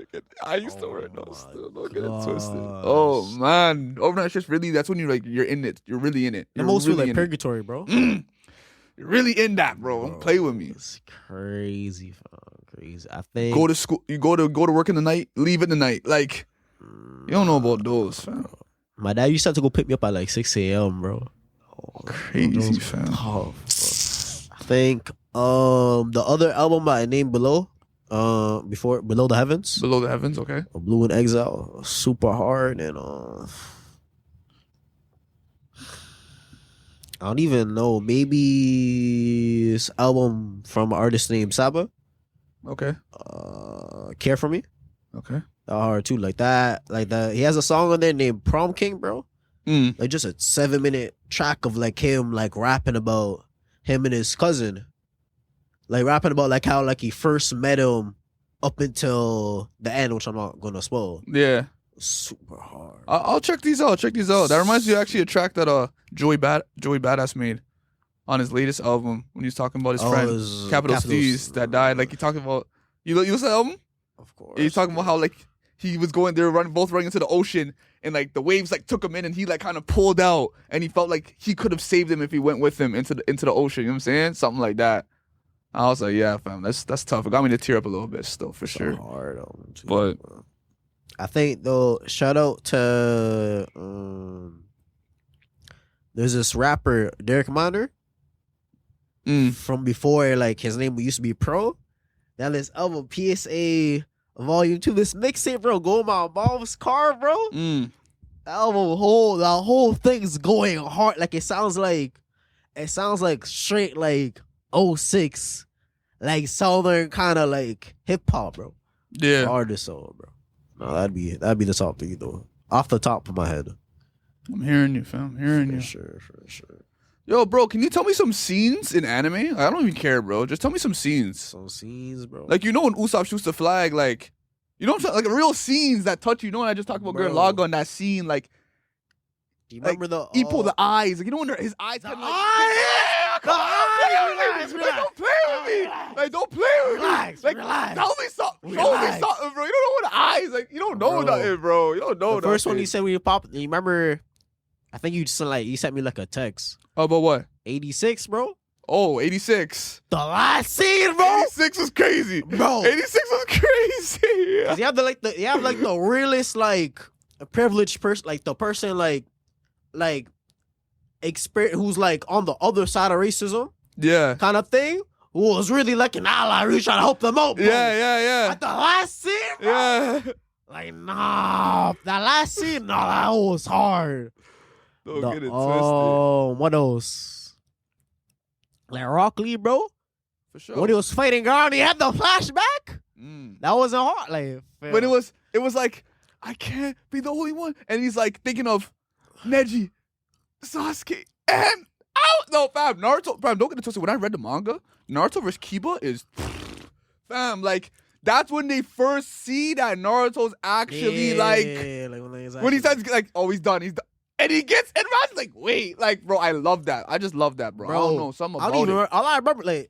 I used to Oh work those my still. Don't get it twisted. gosh. Oh man, overnight shifts really. That's when you're in it. You're really in it. They You're most feel really like in it. purgatory, bro. You're really in that, bro. Don't play with me. It's crazy, fam. Crazy. I think Go to school. You go to work in the night. Leave in the night. Like you don't know about those, fam. my dad used to have to go pick me up at like 6 a.m., bro. Crazy, Those fam. tough, bro. I think the other album I named below, Below the Heavens, Below the Heavens. Okay. Blue in Exile, super hard, and I don't even know. Maybe this album from an artist named Saba, Okay. Care for Me. Okay. That hard too. Like that. He has a song on there named Prom King, bro. Like just a 7-minute track of like him like rapping about him and his cousin. Like rapping about like how like he first met him up until the end, which I'm not gonna spoil. Yeah. Super hard. I'll check these out. Check these out. That reminds me of actually a track that Joey Badass made on his latest album when he was talking about his friend Capital Steez that died. Like he talking about you listen to the album? Of course. He's talking about how like he was going there, both running into the ocean, and like the waves like took him in, and he like kind of pulled out, and he felt like he could have saved him if he went with him into the ocean. You know what I'm saying? Something like that. I was like, yeah, fam, that's tough. It got me to tear up a little bit still, for sure. Hard album too, But bro. I think though, shout out to there's this rapper Derek Monder from before, like his name used to be Pro. Now this album PSA Volume 2, this mixtape, bro, go in my mom's car, bro. mm, The whole thing's going hard. Like it sounds like straight like '06, like southern kind of like hip hop, bro. yeah, Hardest song, bro. No, that'd be the top 3 though, off the top of my head. I'm hearing you, fam. I'm hearing you. For sure. Yo, bro, can you tell me some scenes in anime? I don't even care, bro. Just tell me some scenes. Some scenes, bro. Like, you know when Usopp shoots the flag, like, you know what I'm saying? Like, real scenes that touch you. You know when I just talked about Gurren Bro. Lagann, that scene, like, do you remember the Ippo, the eyes. Like, you know when his eyes kind of like... eyes! Come on, Relax, don't play with me. Like, don't play with me. Like, don't play with me. Relax, Like, relax. tell me something. Show me Relax. something, bro. You don't know what the eyes... Like, you don't know Bro. nothing, bro. You don't know The first one nothing. you said when you popped, you remember? I think you sent me like a text. Oh, but what? 86, bro. Oh, 86. The last scene, bro. 86 was crazy. Bro. 86 was crazy. 'Cause you have the realest like privileged person, like the person like experience who's like on the other side of racism Yeah. kind of thing, who was really like an ally, really trying to help them out, bro. Yeah. At the last scene, bro. Yeah. Like, nah, that last scene, that was hard. Don't get it twisted. Oh, what else? Like Rock Lee, bro. For sure. When he was fighting around, he had the flashback. Mm. That wasn't hard. Like, But it was like, I can't be the only one. And he's like thinking of Neji, Sasuke, and no, fam, Naruto. Fam, don't get it twisted. When I read the manga, Naruto vs. Kiba is, fam, like, that's when they first see that Naruto's actually when he says like, oh, he's done. And he gets, and Rad's like, wait, like, bro, I love that. I just love that, bro. I don't know, something about it. All I remember, like,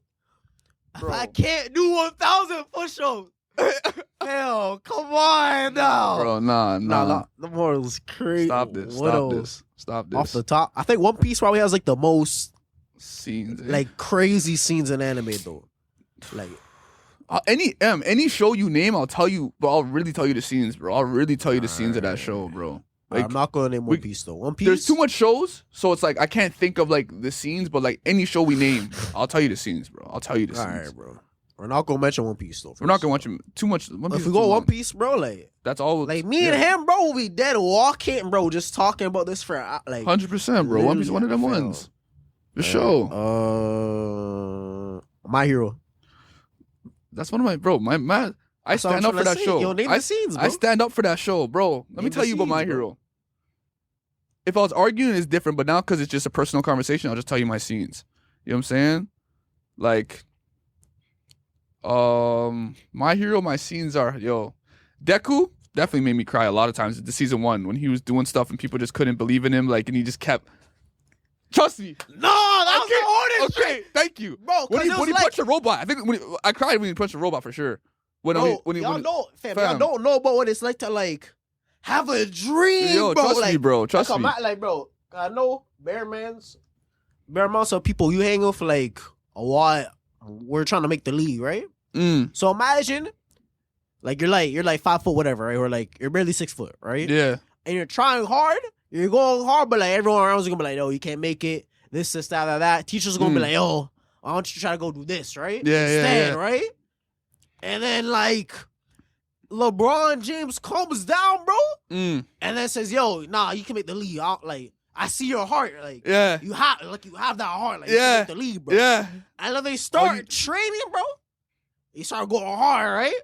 Bro. I can't do 1,000 push-ups. Hell, come on now. Bro, nah. The more was crazy. Stop this. What Stop else? this. Stop this. Off the top, I think One Piece probably has like the most scenes. like crazy scenes in anime though. Like any show you name, I'll tell you, but I'll really tell you the scenes, bro. I'll really tell you the scenes of that show, bro. Like, I'm not gonna name One Piece though. One Piece. there's too much shows, so it's like I can't think of like the scenes, but like any show we name, I'll tell you the scenes, bro. I'll tell you the All scenes. right, bro. We're not gonna mention One Piece though. We're not gonna watch him too much. One Piece If we is go too One long. Piece, bro, like That's all. me and him, bro, will be dead walking, bro, just talking about this for like 100%, bro. One Piece, is one of them literally, ones. For sure. My Hero. That's one of my bro. My man, I That's what I'm stand up for trying to that say. show. Yo, name the scenes, bro. I stand up for that show, bro. Let me Name tell the you about My scenes, bro. Hero. If I was arguing, it's different, but now because it's just a personal conversation, I'll just tell you my scenes. You know what I'm saying? Like, My Hero, my scenes are, Deku definitely made me cry a lot of times. The season 1 when he was doing stuff and people just couldn't believe in him, like, and he just kept. Trust me. No, that was the hardest. Okay, thank you, Bro, When he like, punched a robot, I think I cried when he punched a robot for sure. y'all don't know about what it's like to like have a dream, Yo, bro. trust like, me, bro. Trust me. Like, bro, I know bare amounts of people you hang with like a while. We're trying to make the league, right? So imagine, like you're like 5 foot whatever, right? Or like you're barely 6 foot, right? Yeah. And you're trying hard. You're going hard, but like everyone around is gonna be like, "Oh, you can't make it." This, that. Teachers gonna be like, "Oh, why don't you try to go do this, right?" Yeah. Right? And then like LeBron James comes down, bro, and then says, "Yo, nah, you can make the league." Like I see your heart, like you have that heart, like you can make the league, bro. Yeah. And then they start training, bro. They start going hard, right?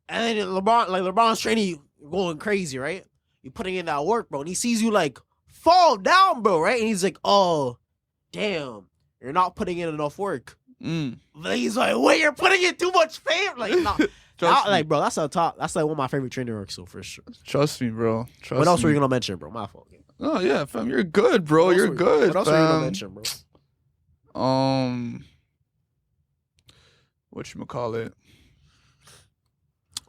And then LeBron's training you, going crazy, right? You putting in that work, bro, and he sees you like fall down, bro, right? And he's like, "Oh, damn, you're not putting in enough work." But he's like, "Wait, you're putting in too much fame." Like, nah. Like, bro, that's That's like one of my favorite training works, so for sure. Trust me, bro. What else were you gonna mention, bro? My fault. Oh yeah, fam, you're good, bro. You're good. What else were you gonna mention, bro? Whatchamacallit?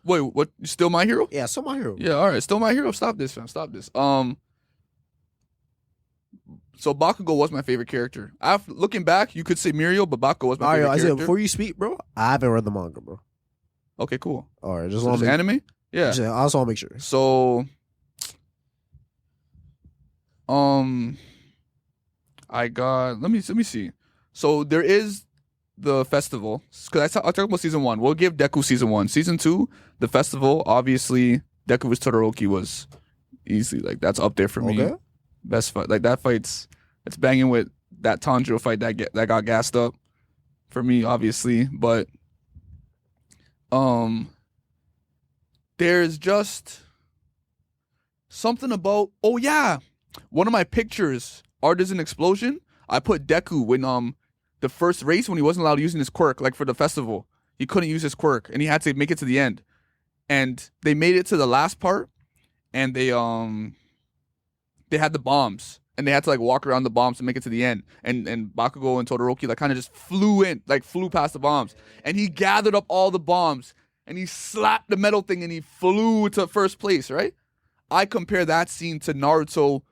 Wait, what? Still My Hero? Yeah, still My Hero. Yeah, all right. Still My Hero. Stop this, fam. Stop this. So Bakugo was my favorite character. Looking back, you could say Muriel, but Bakugo was my favorite character. Isaiah, before you speak, bro, I haven't read the manga, bro. Okay, cool. All right, Just anime? Yeah. I just want to make sure. So, I got. Let me see. So there is the festival, because I talked about season 1. We'll give Deku season 1. Season 2, the festival. Obviously, Deku vs Todoroki was easily like that's up there for me. Best fight, like that fight's it's banging with that Tanjiro fight that got gassed up for me, obviously. But there's just something about one of my pictures, Art is an Explosion. I put Deku when the first race when he wasn't allowed using his quirk, like for the festival. He couldn't use his quirk and he had to make it to the end. And they made it to the last part and they had the bombs and they had to like walk around the bombs to make it to the end. And Bakugo and Todoroki like kind of just flew past the bombs. And he gathered up all the bombs and he slapped the metal thing and he flew to first place, right? I compare that scene to Naruto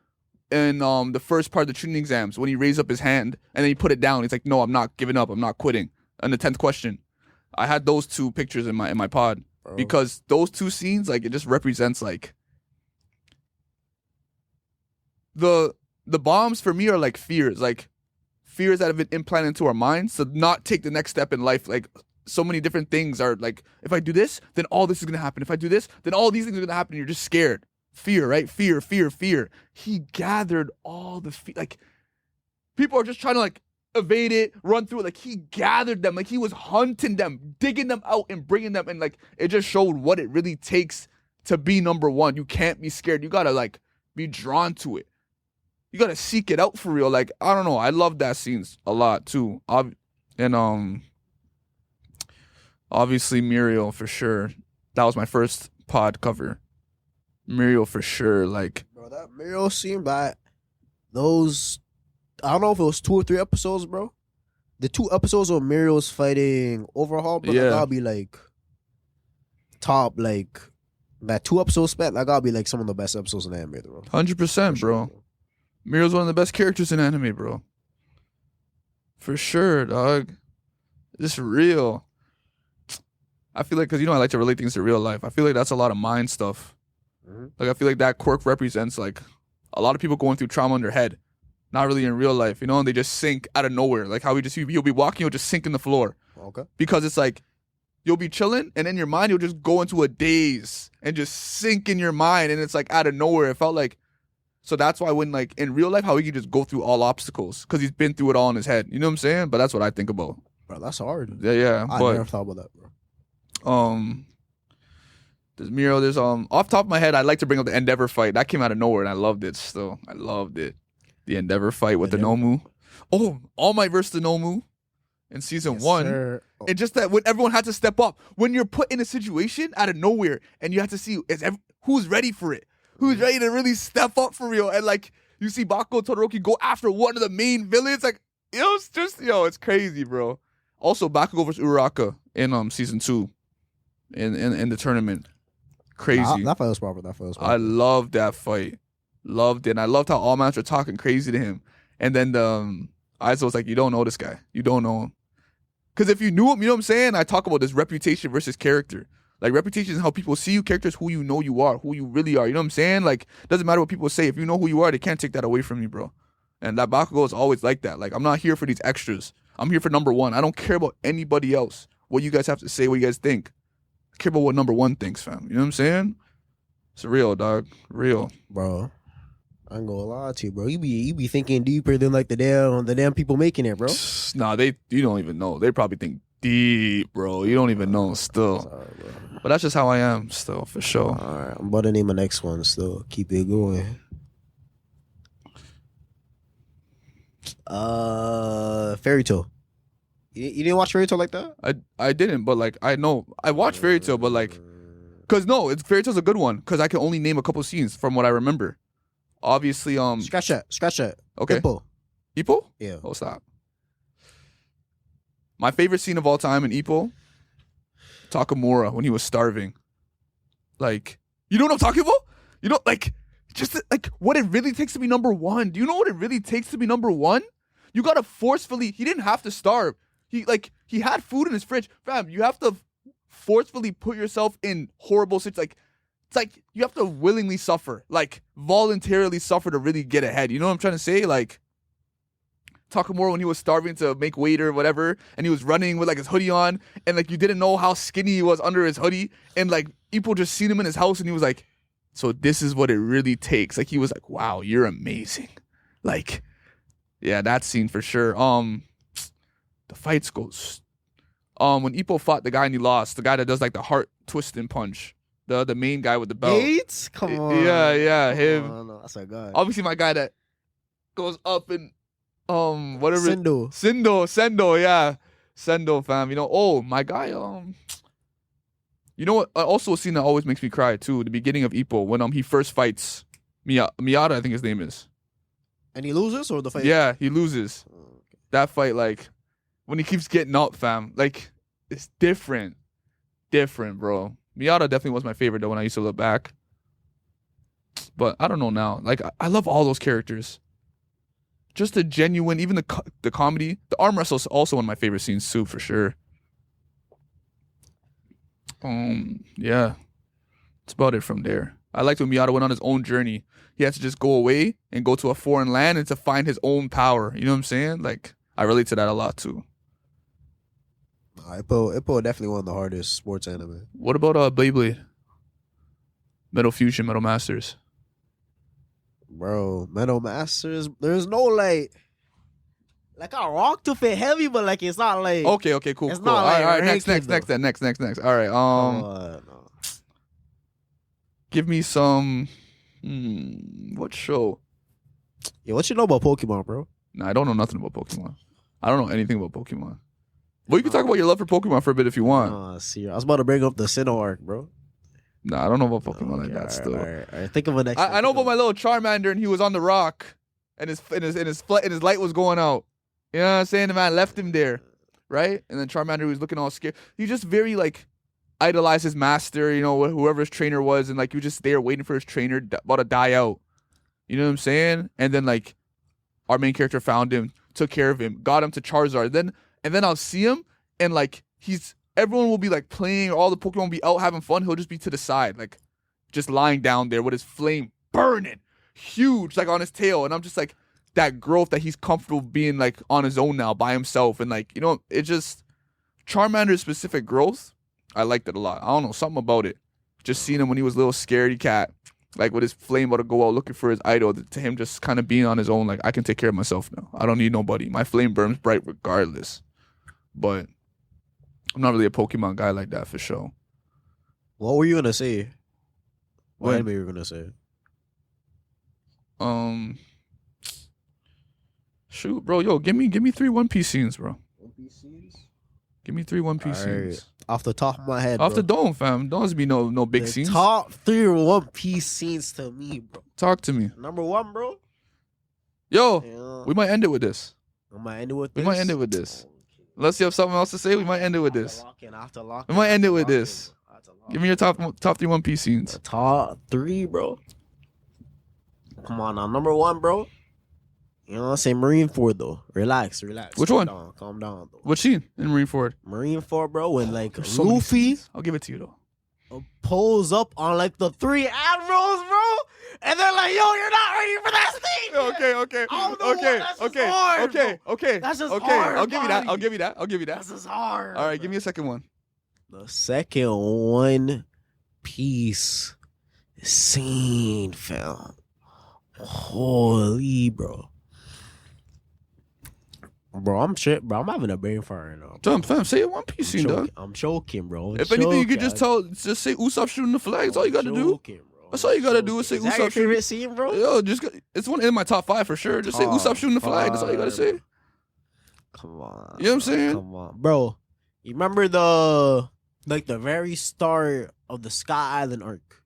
in the first part of the Chunin exams when he raised up his hand and then he put it down. He's like, "No, I'm not giving up. I'm not quitting." On the 10th question. I had those 2 pictures in my pod because those 2 scenes, like, it just represents like the bombs for me are like fears that have been implanted into our minds to not take the next step in life. Like, so many different things are like, if I do this, then all this is gonna happen. If I do this, then all these things are gonna happen. And you're just scared. Fear, right? Fear. He gathered all the like people are just trying to like evade it, run through it. Like, he gathered them, like he was hunting them, digging them out and bringing them. And like, it just showed what it really takes to be number 1. You can't be scared. You gotta like be drawn to it. You gotta seek it out for real. Like, I don't know. I love that scenes a lot too. And obviously Muriel for sure. That was my first pod cover. Muriel for sure. Like, bro, that Muriel scene, but those, I don't know if it was 2 or 3 episodes, bro. The 2 episodes where Muriel's fighting Overhaul, bro, that gotta be like top, like that 2 episodes spent. That gotta be like some of the best episodes in anime, bro. 100%, bro. Muriel's one of the best characters in anime, bro. For sure, dog. Just real. I feel like, because I like to relate things to real life. I feel like that's a lot of mind stuff. Like, I feel like that quirk represents like a lot of people going through trauma in their head, not really in real life, and they just sink out of nowhere. Like how you'll be walking, you'll just sink in the floor. Okay. Because it's like you'll be chilling, and in your mind you'll just go into a daze and just sink in your mind, and it's like out of nowhere. It felt like, so that's why when like in real life, how he can just go through all obstacles because he's been through it all in his head. You know what I'm saying? But that's what I think about. Bro, that's hard. Yeah. I never thought about that, bro. There's Muriel. There's off the top of my head, I'd like to bring up the Endeavor fight. That came out of nowhere, and I loved it. Still, I loved it. The Endeavor fight with the Nomu. Oh, All Might versus the Nomu in season Yes, 1. sir. And just that when everyone had to step up, when you're put in a situation out of nowhere and you have to see who's ready for it, who's ready to really step up for real. And like you see Bakugo Todoroki go after one of the main villains, like it's crazy, bro. Also Bakugo versus Uraraka in season 2 in the tournament. Crazy. Nah, that fight was proper. I loved that fight. Loved it. And I loved how all mans were talking crazy to him. And then Aizo was like, you don't know this guy. You don't know him. Because if you knew him, you know what I'm saying? I talk about this reputation versus character. Like, reputation is how people see you. Character is who you know you are, who you really are. You know what I'm saying? Like, doesn't matter what people say. If you know who you are, they can't take that away from you, bro. And that Bakugo is always like that. Like, I'm not here for these extras. I'm here for number 1. I don't care about anybody else. What you guys have to say, what you guys think. I care about what number 1 thinks, fam. You know what I'm saying? It's real, dog. Real. Bro, I ain't gonna lie to you, bro. You be thinking deeper than like the damn people making it, bro. Nah, you don't even know. They probably think deep, bro. You don't even know still. Sorry, bro. But that's just how I am still, for sure. All right, I'm about to name my next one. Still, keep it going. Fairy Tail. You didn't watch Fairy Tail like that? I didn't, but like I know I watched Fairy Tail, but like, cause no, Fairy Tail's a good one, cause I can only name a couple scenes from what I remember. Obviously, Scratch that. Okay. Ippo. Ippo? Yeah. Oh, stop. My favorite scene of all time in Ippo, Takamura when he was starving. Like, you know what I'm talking about? You know, like, just like what it really takes to be number 1. Do you know what it really takes to be number 1? You gotta forcefully. He didn't have to starve. He had food in his fridge, fam. You have to forcefully put yourself in horrible situations. It's like you have to willingly suffer, like voluntarily suffer to really get ahead. You know what I'm trying to say? Like Takamura when he was starving to make weight or whatever, and he was running with like his hoodie on, and like you didn't know how skinny he was under his hoodie, and like Ippo just seen him in his house, and he was like, "So this is what it really takes." Like he was like, "Wow, you're amazing." Like, yeah, that scene for sure. The fights goes. When Ippo fought the guy and he lost, the guy that does like the heart twisting punch. The main guy with the belt. Gates? Come on. Yeah, him. No, that's a guy. Obviously, my guy that goes up and whatever. Sendo, yeah, Sendo, fam. You know, oh my guy. You know what? Also, a scene that always makes me cry too. The beginning of Ippo when he first fights Miyata, I think his name is. And he loses or the fight? Yeah, he loses. That fight, like when he keeps getting up, fam. Like it's different, bro. Miyata definitely was my favorite though when I used to look back. But I don't know now. Like I love all those characters. Just the genuine, even the comedy. The arm wrestle is also one of my favorite scenes too, for sure. Yeah. That's about it from there. I liked when Miyata went on his own journey. He had to just go away and go to a foreign land and to find his own power. You know what I'm saying? Like I relate to that a lot too. Ippo definitely one of the hardest sports anime. What about Beyblade? Metal Fusion, Metal Masters. Bro, Metal Masters, there's no like I rock to fit heavy, but like it's not like Okay, cool. It's cool. not All like right, ranking, next. All right, no. give me some what show? Yeah, what you know about Pokemon, bro? Nah, I don't know nothing about Pokemon. I don't know anything about Pokemon. Well, you can talk about your love for Pokemon for a bit if you want. See, I was about to bring up the Sinnoh arc, bro. Nah, I don't know about Pokemon like that. All Still, right. Think of a next. I know about my little Charmander, and he was on the rock, and his light was going out. You know what I'm saying? The man left him there, right? And then Charmander was looking all scared. He just very like idolized his master, you know, whoever his trainer was, and like he was just there waiting for his trainer about to die out. You know what I'm saying? And then like our main character found him, took care of him, got him to Charizard. And then I'll see him, and like everyone will be like playing, or all the Pokemon will be out having fun. He'll just be to the side, like just lying down there with his flame burning, huge, like on his tail. And I'm just like, that growth that he's comfortable being like on his own now by himself. And like, you know, it just, Charmander's specific growth, I liked it a lot. I don't know, something about it. Just seeing him when he was a little scaredy cat, like with his flame about to go out looking for his idol, to him just kind of being on his own, like, I can take care of myself now. I don't need nobody. My flame burns bright regardless. But I'm not really a Pokemon guy like that for sure. What were you gonna say? What When? anime you were gonna say? Shoot, bro, yo, give me 3 One Piece scenes, bro. Piece scenes. Give me 3 One Piece scenes. Off the top of my head, Off bro. the dome, fam. Don't have to be no big The scenes. top 3 One Piece scenes to me, bro. Talk to me. Number 1, bro. Yo, Yeah. we might end it with this. We might end it with this. We might end it with this. Unless you have something else to say, we might end it with this. We We might end it with this. Give me your top 3 One Piece scenes. The top 3, bro. Come on now. Number 1, bro. You know what I'm saying? Marineford, though. Relax. Which calm one? Down, calm down, though. What scene in Marineford? Marineford, bro, when like There's so many Luffy scenes. I'll give it to you though. pulls up on like the 3 admirals, bro, and they're like, "Yo, you're not ready for that scene." Okay. I don't know why, that's just hard, Okay. That's just Okay. hard, I'll give you that. buddy. I'll give you that. That's just hard. All right, give me a second one. The second One Piece scene, fam. Holy, bro. Bro, I'm shit, bro. I'm having a brain fart right now. Jump, fam. Say a One Piece scene, dog. I'm choking, bro. If anything, you could just say Usopp shooting the flag. That's all you got to do. That's all you gotta do is say Is that Usopp your shooting. favorite scene, bro? Yo, it's one in my top 5 for sure. Just say Usopp shooting the flag. That's all you gotta say. Come on. You know what I'm saying? Come on, bro. You remember the very start of the Sky Island arc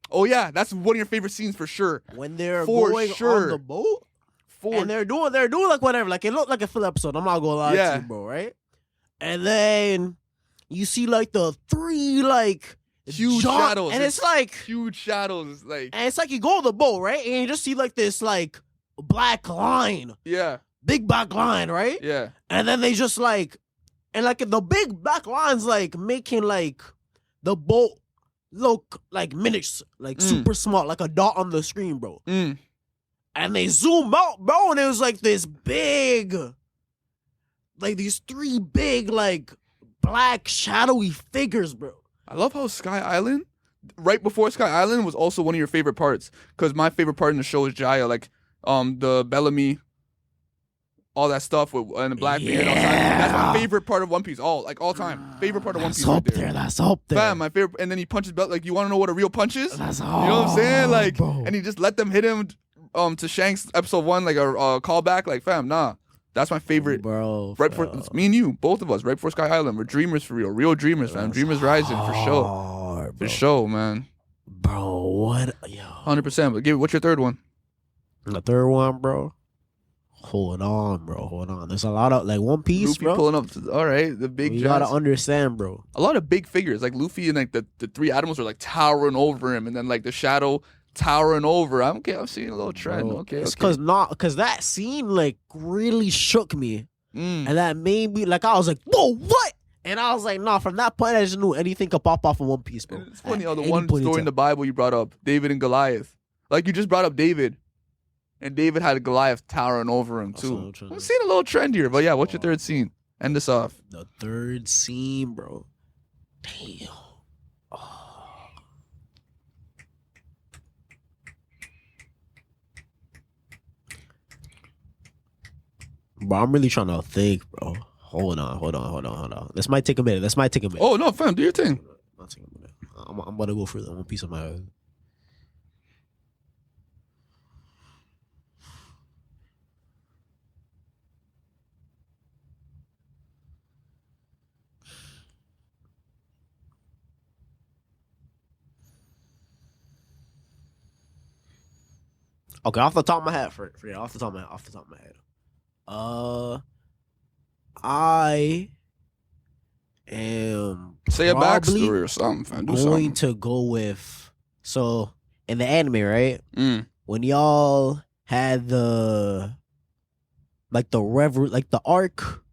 Oh yeah, that's one of your favorite scenes for sure. when they're For going sure. on the boat and they're doing like whatever. Like it looked like a full episode. I'm not gonna lie to you, bro. Right? And then you see like the 3 like huge shadows, and it's like huge shadows, like and it's like you go on the boat, right? And you just see like this like black line, yeah, big black line, right? yeah. And then they just like, and like the big black lines like making like the boat look like minutes, like super small, like a dot on the screen, bro. Mm. And they zoom out, bro, and it was like this big, like these 3 big like black shadowy figures, bro. I love how Sky Island, right before Sky Island, was also one of your favorite parts. Because my favorite part in the show is Jaya, like the Bellamy, all that stuff with and the black beard outside. That's my favorite part of One Piece, all time. Favorite part of One Piece. That's up there. Fam, my favorite. And then he punches belt. Like, you want to know what a real punch is? That's You know what I'm saying? Like, bro. and he just let them hit him to Shanks episode 1, like a callback. Like, fam, nah. That's my favorite. Bro. Right before, it's me and you, both of us, right before Sky Island. We're dreamers for real dreamers, fam. Dreamers rising for sure, Hard, for bro. sure, man. Bro, what? Yo. 100%. But what's your third one? The third one, bro. Hold on, bro. Hold on. There's a lot of like One Piece, Luffy bro. pulling up. All right, the big. You gotta giants. understand, bro. A lot of big figures, like Luffy and like the 3 animals are like towering over him, and then like the shadow towering over. I'm seeing a little trend. Bro, Okay, it's okay. cause that scene like really shook me, Mm. and that made me like I was like, whoa, what? And I was like, nah. From that point, I just knew anything could pop off in One Piece, bro. It's funny how At the any one point in story in time. the Bible you brought up, David and Goliath. Like, you just brought up David, and David had a Goliath towering over him That's what too. I'm trying to I'm say. seeing a little trend here, but yeah, what's your third scene? End this off. The third scene, bro. Damn. Oh. Bro, I'm really trying to think, bro. Hold on. This might take a minute. Oh no, fam, do your thing. Might take a minute. I'm about to go for One Piece of my head. Okay, off the top of my head, off the top of my head. I am Say a probably backstory or something, fam. Do going something. to go with in the anime, right? Mm. When y'all had the arc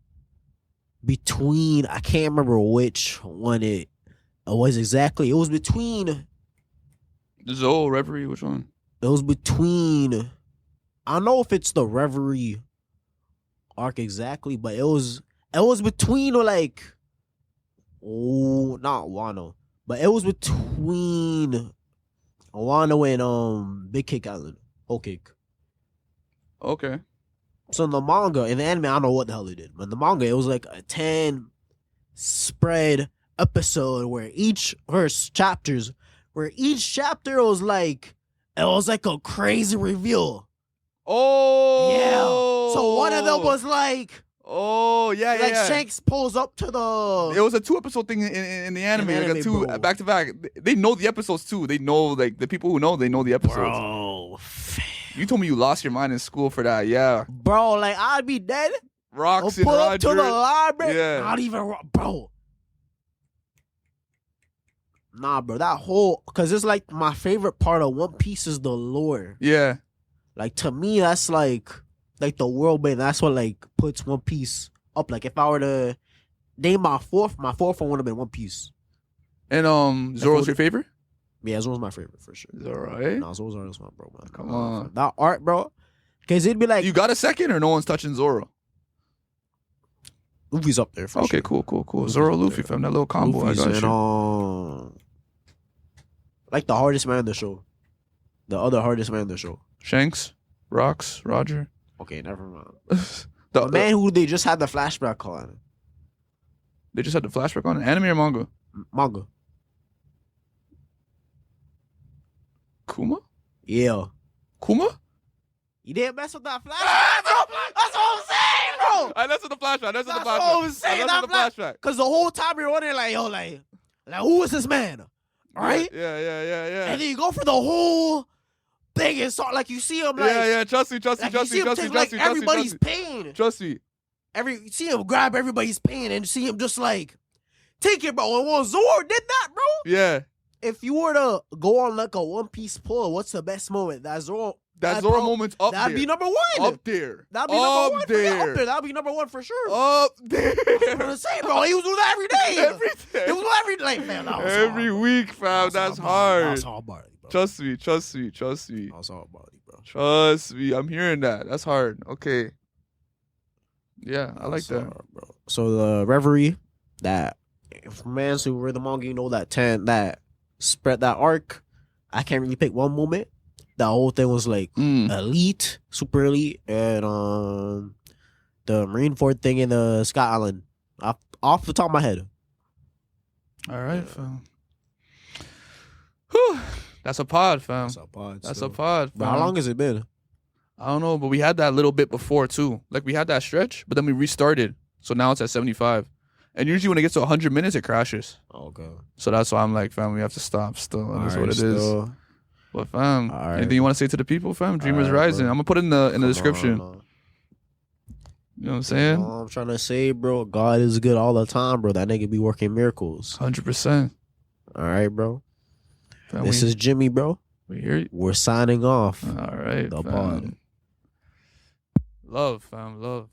between, I can't remember which one it was exactly. It was between. Zoe, Reverie, which one? It was between. I don't know if it's the Reverie arc exactly, but it was between like. Oh, not Wano, but it was between Wano and Big Cake Island, Whole Cake. Okay. So in the manga, in the anime, I don't know what the hell they did, but in the manga, it was like a 10 spread episode where each chapter was like a crazy reveal. Oh. Yeah. So one of them was like Oh yeah, yeah. Like yeah. Shanks pulls up to the. It was a 2-episode thing in the anime. In Like a anime, 2 bro. back to back. They know the episodes too. They know like the people who know. They know the episodes. Bro, You told me you lost your mind in school for that. Yeah. bro, like I'd be dead. Rocks I'll and pull up to Roger. the library. Yeah. Not even, bro. Nah, bro, that whole, cause it's like my favorite part of One Piece is the lore. Yeah. Like to me, that's like the world building. That's what like puts One Piece up. Like if I were to name my fourth one would have been One Piece. And Zoro's your favorite? Yeah, Zoro's my favorite for sure. Zoro, right? Nah, Zoro's my bro, man. Come on. fam. That art, bro. Cause it'd be like You got a second or no one's touching Zoro? Luffy's up there for Okay, sure. cool. Luffy's Zoro, up Luffy, there. fam. That little combo. Luffy's I got and, you. like the hardest man in the show. The other hardest man in the show. Shanks, Rocks, Roger. Okay, never mind. The The man who they just had the flashback on. They just had the flashback on it. Anime or manga? Manga. Kuma? Yeah. Kuma? You didn't mess with that flashback, bro. That's what I'm saying, bro. That's what the flashback. That's what the That's what I'm flashback. saying. That's what the flashback. Cause the whole time you're wondering, like, yo, like who is this man? Right? Yeah. And then you go for the whole thing and start like you see him like Yeah. Trust me. like you see him take like everybody's pain. Trust me. You see him grab everybody's pain and see him just like take it, bro. And when Zoro did that, bro. Yeah. If you were to go on like a One Piece pull, what's the best moment? That Zoro moment's up there. That'd be number one. Up there. That'd be number one. Up there. That'd be number one for sure. Up there. That's what I'm saying, bro. He was doing that every day. Every day. It was every day, man. That was Every hard, week, fam. That's That hard. was hard, bro. Trust me. That was hard, bro. Trust me. I'm hearing that. That's hard. Okay. Yeah, I like That's that. hard, bro. So the Reverie, that if fans who read the manga, you know that spread that arc. I can't really pick one moment. That whole thing was like elite, super elite, and the Marineford thing in the Scott Island. Off the top of my head. All right, fam. Whew. That's a pod, fam. That's a pod, But fam. how long has it been? I don't know, but we had that little bit before too. Like we had that stretch, but then we restarted. So now it's at 75. And usually when it gets to 100 minutes, it crashes. Okay. So that's why I'm like, fam, we have to stop still. And that's what it is. But fam, All right. anything you want to say to the people, fam? Dreamers All right, Rising. bro. I'm gonna put it in the description. on. You know what I'm saying? All I'm trying to say, bro, God is good all the time, bro. That nigga be working miracles. 100%. All right, bro. Fam, This is Jimmy, bro. we hear you. We're signing off. All right, The fam. pod. Love, fam, love.